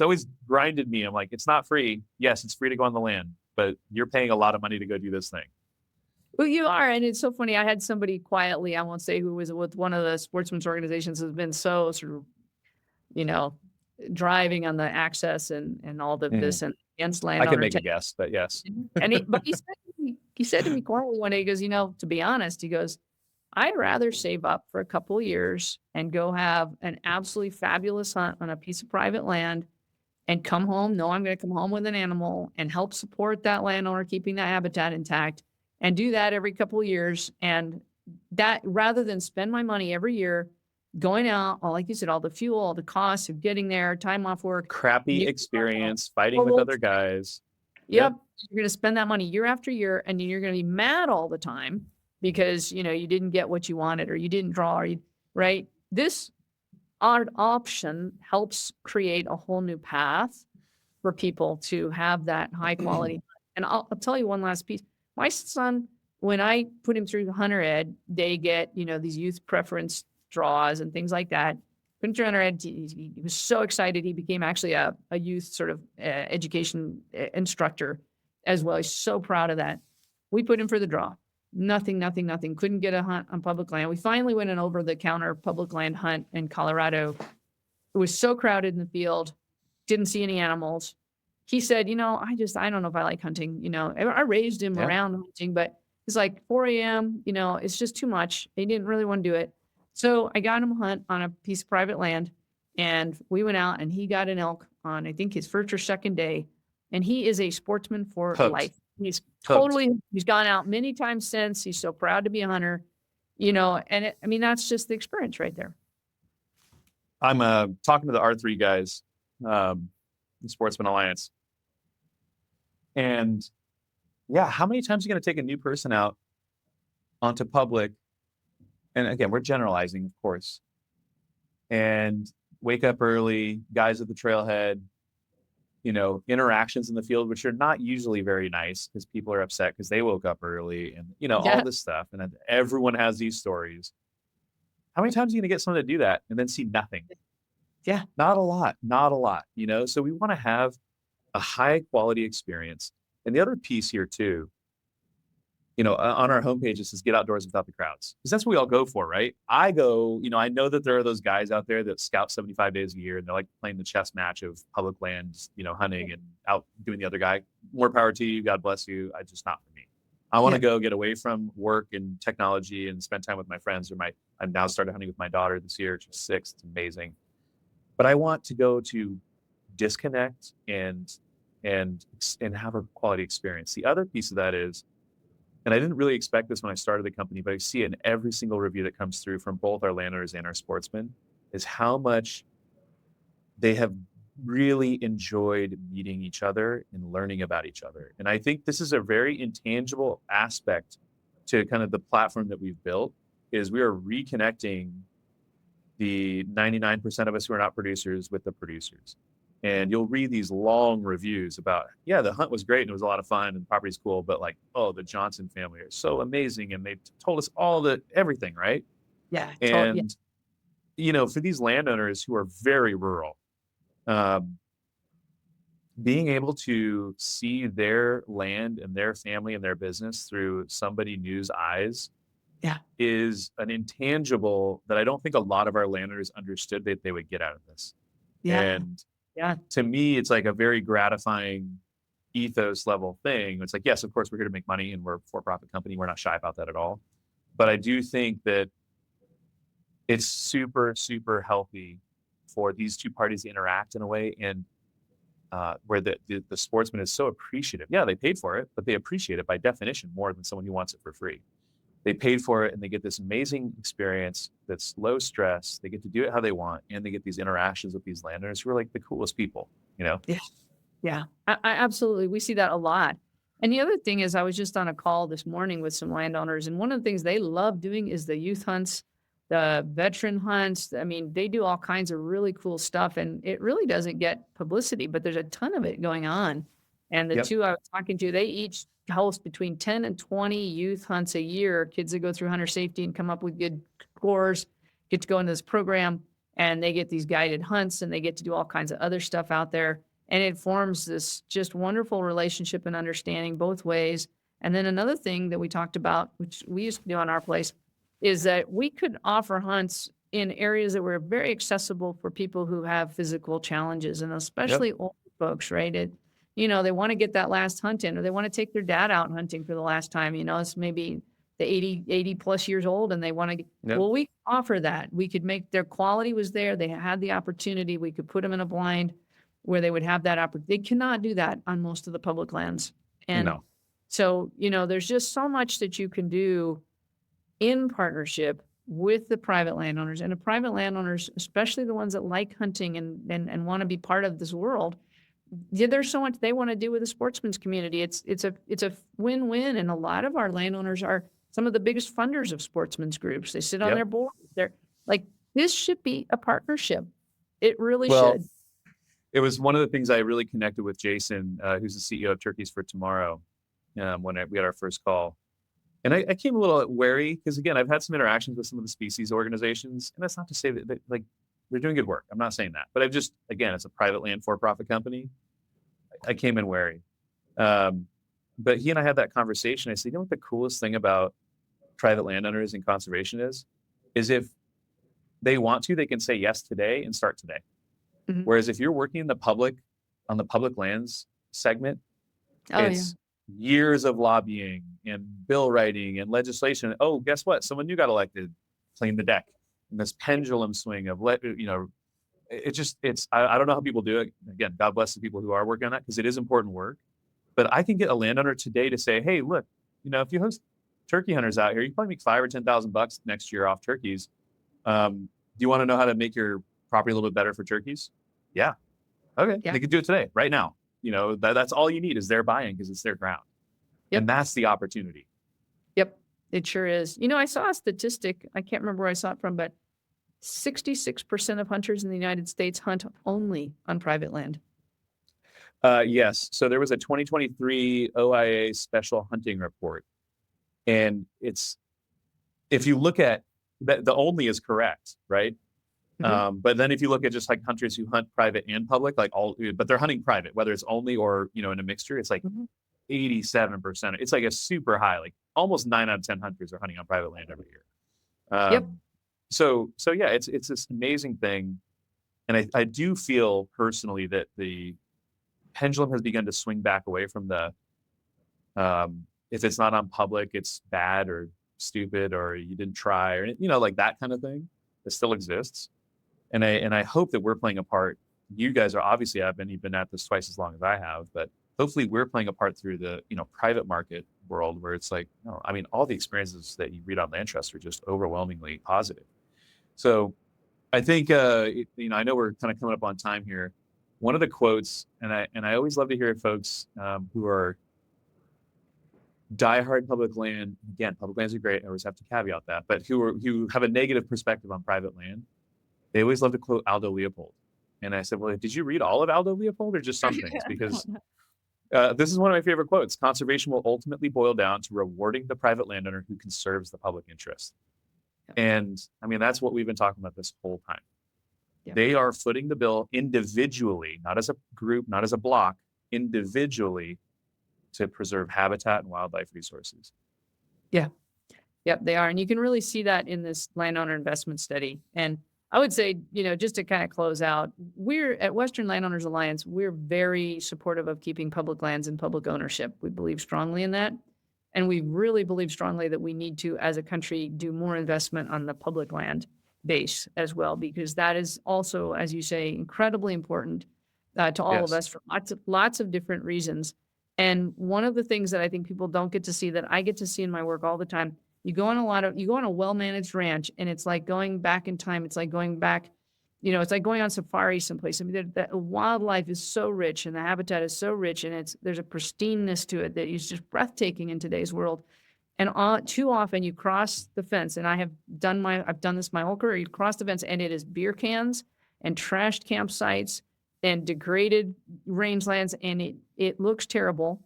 always grinded me. I'm like, it's not free. Yes, it's free to go on the land, but you're paying a lot of money to go do this thing. Well, you are. And it's so funny. I had somebody quietly, I won't say who was with one of the sportsmen's organizations, has been so sort of, driving on the access and all the this and against landowner. I can make a guess, but yes. And he said to me quietly one day, he goes, to be honest, he goes, I'd rather save up for a couple of years and go have an absolutely fabulous hunt on a piece of private land and come home, know I'm going to come home with an animal and help support that landowner, keeping that habitat intact, and do that every couple of years. And that rather than spend my money every year going out, like you said, all the fuel, all the costs of getting there, time off work. Crappy experience, fighting with other guys. Yep. You're going to spend that money year after year, and you're going to be mad all the time because, you didn't get what you wanted or you didn't draw, right? This option helps create a whole new path for people to have that high quality. And I'll tell you one last piece. My son, when I put him through the hunter ed, they get, these youth preference draws and things like that. Put him through hunter ed. He was so excited. He became actually a youth sort of education instructor as well. He's so proud of that. We put him for the draw. Nothing. Couldn't get a hunt on public land. We finally went an over-the-counter public land hunt in Colorado. It was so crowded in the field. Didn't see any animals. He said, I don't know if I like hunting. I raised him around hunting, but it's like 4 a.m., it's just too much. He didn't really want to do it. So I got him a hunt on a piece of private land, and we went out and he got an elk on, I think, his first or second day. And he is a sportsman for life. He's he's gone out many times since. He's so proud to be a hunter, and that's just the experience right there. I'm talking to the R3 guys, the Sportsman Alliance. And how many times are you going to take a new person out onto public? And again, we're generalizing, of course, and wake up early, guys at the trailhead, interactions in the field, which are not usually very nice because people are upset because they woke up early and, all this stuff. And then everyone has these stories. How many times are you going to get someone to do that and then see nothing? Yeah, not a lot. So we want to have a high quality experience. And the other piece here too on our homepage, it says get outdoors without the crowds. Because that's what we all go for, right? I go, I know that there are those guys out there that scout 75 days a year and they're like playing the chess match of public land, hunting and out doing the other guy. More power to you. God bless you. It's just not for me. I want to go get away from work and technology and spend time with my friends. I've now started hunting with my daughter this year. She's 6. It's amazing. But I want to go to disconnect and have a quality experience. The other piece of that is, and I didn't really expect this when I started the company, but I see it in every single review that comes through from both our landowners and our sportsmen, is how much they have really enjoyed meeting each other and learning about each other. And I think this is a very intangible aspect to kind of the platform that we've built, is we are reconnecting the 99% of us who are not producers with the producers. And you'll read these long reviews about, the hunt was great and it was a lot of fun and the property's cool, but the Johnson family are so amazing and they told us everything, right? Yeah. And, for these landowners who are very rural, being able to see their land and their family and their business through somebody new's eyes is an intangible that I don't think a lot of our landowners understood that they would get out of this. And to me, it's like a very gratifying ethos level thing. It's like, yes, of course, we're here to make money and we're a for-profit company. We're not shy about that at all. But I do think that it's super, super healthy for these two parties to interact in a way, and where the sportsman is so appreciative. Yeah, they paid for it, but they appreciate it by definition more than someone who wants it for free. They paid for it and they get this amazing experience that's low stress. They get to do it how they want, and they get these interactions with these landowners who are like the coolest people, Yeah, I absolutely. We see that a lot. And the other thing is, I was just on a call this morning with some landowners, and one of the things they love doing is the youth hunts, the veteran hunts. I mean, they do all kinds of really cool stuff, and it really doesn't get publicity, but there's a ton of it going on. And the two I was talking to, they each host between 10 and 20 youth hunts a year. Kids that go through hunter safety and come up with good scores get to go into this program, and they get these guided hunts, and they get to do all kinds of other stuff out there. And it forms this just wonderful relationship and understanding both ways. And then another thing that we talked about, which we used to do on our place, is that we could offer hunts in areas that were very accessible for people who have physical challenges, and especially older folks, right? They want to get that last hunt in, or they want to take their dad out hunting for the last time. It's maybe the 80 plus years old, and they want to, well, we offer that. We could make their quality was there. They had the opportunity. We could put them in a blind where they would have that opportunity. They cannot do that on most of the public lands. And so, there's just so much that you can do in partnership with the private landowners, and the private landowners, especially the ones that like hunting and want to be part of this world. There's so much they want to do with the sportsman's community. It's a win-win. And a lot of our landowners are some of the biggest funders of sportsmen's groups. They sit on their board. They're like, this should be a partnership. It really should. It was one of the things I really connected with Jason, who's the CEO of Turkeys for Tomorrow, when we had our first call. And I came a little wary because, again, I've had some interactions with some of the species organizations, and that's not to say that they're doing good work. I'm not saying that, but I've just, again, it's a private land for-profit company. I came in wary. But he and I had that conversation. I said, what the coolest thing about private landowners and conservation is if they want to, they can say yes today and start today. Mm-hmm. Whereas if you're working on the public lands segment, it's years of lobbying and bill writing and legislation. Oh, guess what? Someone new got elected, clean the deck. And this pendulum swing of I don't know how people do it. Again, God bless the people who are working on that, because it is important work. But I can get a landowner today to say, hey, look, if you host turkey hunters out here, you probably make $5,000 or $10,000 next year off turkeys. Do you want to know how to make your property a little bit better for turkeys? Yeah. Okay. Yeah. They could do it today, right now. That's all you need is their buy-in, because it's their ground. Yep. And that's the opportunity. Yep. It sure is. I saw a statistic. I can't remember where I saw it from, but 66% of hunters in the United States hunt only on private land. Yes. So there was a 2023 OIA special hunting report. And if you look at that, the only is correct, right? Mm-hmm. But then if you look at just like hunters who hunt private and public, but they're hunting private, whether it's only or, in a mixture, it's like 87%. It's like a super high, like almost 9 out of 10 hunters are hunting on private land every year. Yep. So yeah, it's this amazing thing. And I do feel personally that the pendulum has begun to swing back away from the, if it's not on public, it's bad or stupid, or you didn't try, or, like that kind of thing that still exists. And I hope that we're playing a part. You guys are obviously, you've been at this twice as long as I have, but hopefully we're playing a part through the, private market world where it's like, all the experiences that you read on LandTrust are just overwhelmingly positive. So I think, I know we're kind of coming up on time here. One of the quotes, and I always love to hear folks who are diehard public land. Again, public lands are great. I always have to caveat that, but who have a negative perspective on private land, they always love to quote Aldo Leopold. And I said, well, did you read all of Aldo Leopold or just some things? Because this is one of my favorite quotes. Conservation will ultimately boil down to rewarding the private landowner who conserves the public interest. And that's what we've been talking about this whole time. Yeah. They are footing the bill individually, not as a group, not as a block, individually to preserve habitat and wildlife resources. Yeah. Yep, they are. And you can really see that in this landowner investment study. And I would say, just to kind of close out, we're at Western Landowners Alliance, we're very supportive of keeping public lands in public ownership. We believe strongly in that. And we really believe strongly that we need to, as a country, do more investment on the public land base as well, because that is also, as you say, incredibly important to all of us for lots of different reasons. And one of the things that I think people don't get to see that I get to see in my work all the time, you go on a well-managed ranch, and it's like going back in time. It's like going back, it's like going on safari someplace. The wildlife is so rich and the habitat is so rich, and there's a pristineness to it that is just breathtaking in today's world. And too often you cross the fence, and I've done this my whole career. You cross the fence, and it is beer cans and trashed campsites and degraded rangelands, and it looks terrible.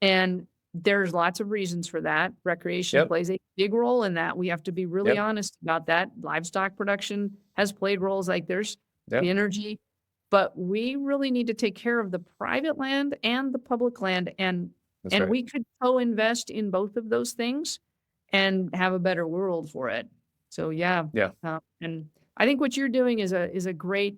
And there's lots of reasons for that. Recreation plays a big role in that. We have to be really honest about that. Livestock production has played roles, like there's the energy, but we really need to take care of the private land and the public land. And we could co-invest in both of those things and have a better world for it. So and I think what you're doing is a great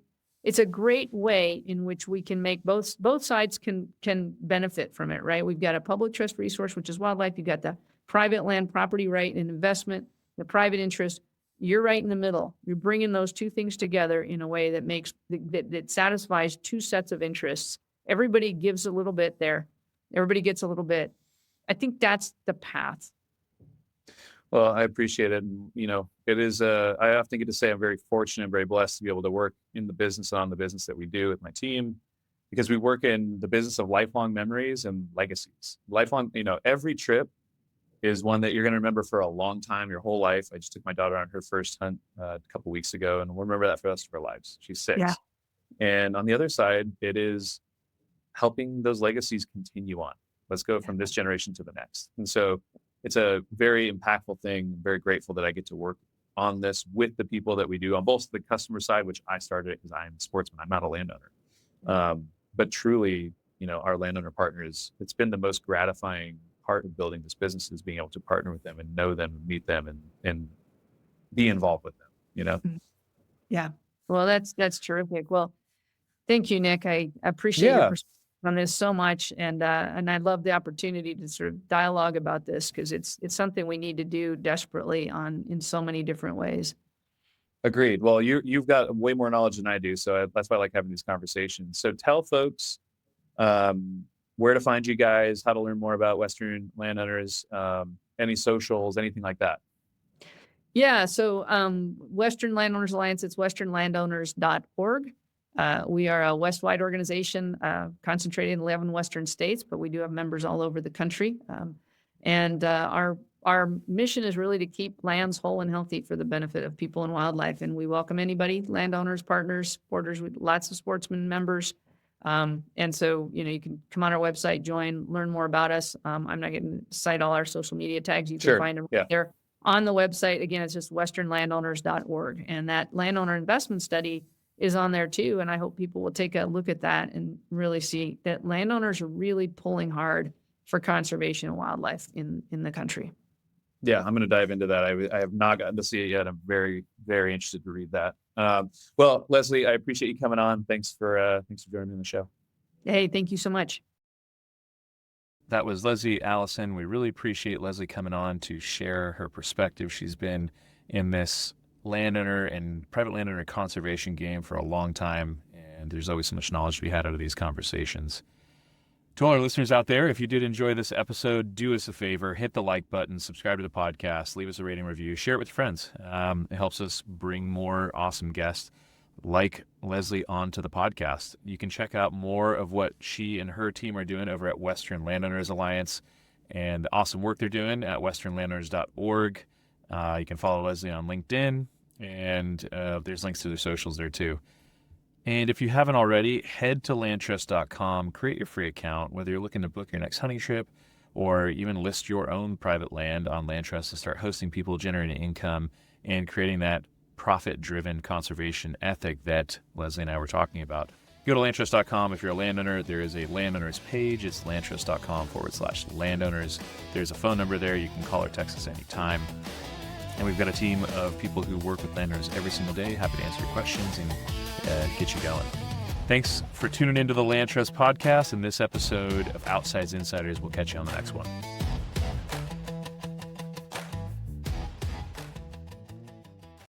way in which we can make both sides can benefit from it, right? We've got a public trust resource, which is wildlife. You've got the private land property right and investment, the private interest. You're right in the middle. You're bringing those two things together in a way that that satisfies two sets of interests. Everybody gives a little bit there. Everybody gets a little bit. I think that's the path. Well, I appreciate it. It is, I often get to say I'm very fortunate and very blessed to be able to work in the business and on the business that we do with my team, because we work in the business of lifelong memories and legacies. Lifelong, every trip is one that you're going to remember for a long time, your whole life. I just took my daughter on her first hunt a couple of weeks ago, and we'll remember that for the rest of our lives. She's 6. Yeah. And on the other side, it is helping those legacies continue on. Let's go from this generation to the next. And so it's a very impactful thing. I'm very grateful that I get to work on this with the people that we do on both the customer side, which I started because I'm a sportsman. I'm not a landowner. But truly, our landowner partners, it's been the most gratifying part of building this business, is being able to partner with them and know them and meet them and be involved with them, Yeah. Well, that's terrific. Well, thank you, Nick. I appreciate your perspective on this so much. And I love the opportunity to sort of dialogue about this, because it's something we need to do desperately in so many different ways. Agreed. Well, you've got way more knowledge than I do, so that's why I like having these conversations. So tell folks where to find you guys, how to learn more about Western Landowners, any socials, anything like that. Yeah. So Western Landowners Alliance, it's westernlandowners.org. We are a West-wide organization concentrated in 11 Western states, but we do have members all over the country. And our mission is really to keep lands whole and healthy for the benefit of people and wildlife. And we welcome anybody, landowners, partners, supporters, with lots of sportsmen members. And so, you can come on our website, join, learn more about us. I'm not going to cite all our social media tags. You can find them right there on the website. Again, it's just westernlandowners.org. And that landowner investment study is on there too. And I hope people will take a look at that and really see that landowners are really pulling hard for conservation and wildlife in the country. Yeah, I'm going to dive into that. I have not gotten to see it yet. I'm very, very interested to read that. Well, Lesli, I appreciate you coming on. Thanks for joining me on the show. Hey, thank you so much. That was Lesli, Allison. We really appreciate Lesli coming on to share her perspective. She's been in this landowner and private landowner conservation game for a long time, and there's always so much knowledge to be had out of these conversations. To all our listeners out there, if you did enjoy this episode, do us a favor, hit the like button, subscribe to the podcast, leave us a rating review, share it with your friends. It helps us bring more awesome guests like Lesli onto the podcast. You can check out more of what she and her team are doing over at Western Landowners Alliance and the awesome work they're doing at westernlandowners.org. You can follow Lesli on LinkedIn, and there's links to their socials there too. And if you haven't already, head to LandTrust.com, create your free account, whether you're looking to book your next hunting trip or even list your own private land on LandTrust to start hosting people, generating income, and creating that profit-driven conservation ethic that Lesli and I were talking about. Go to LandTrust.com. If you're a landowner, there is a landowners page. It's LandTrust.com/landowners. There's a phone number there. You can call or text us anytime. And we've got a team of people who work with landowners every single day, happy to answer your questions and get you going. Thanks for tuning into the LandTrust Podcast and this episode of Outsides Insiders. We'll catch you on the next one.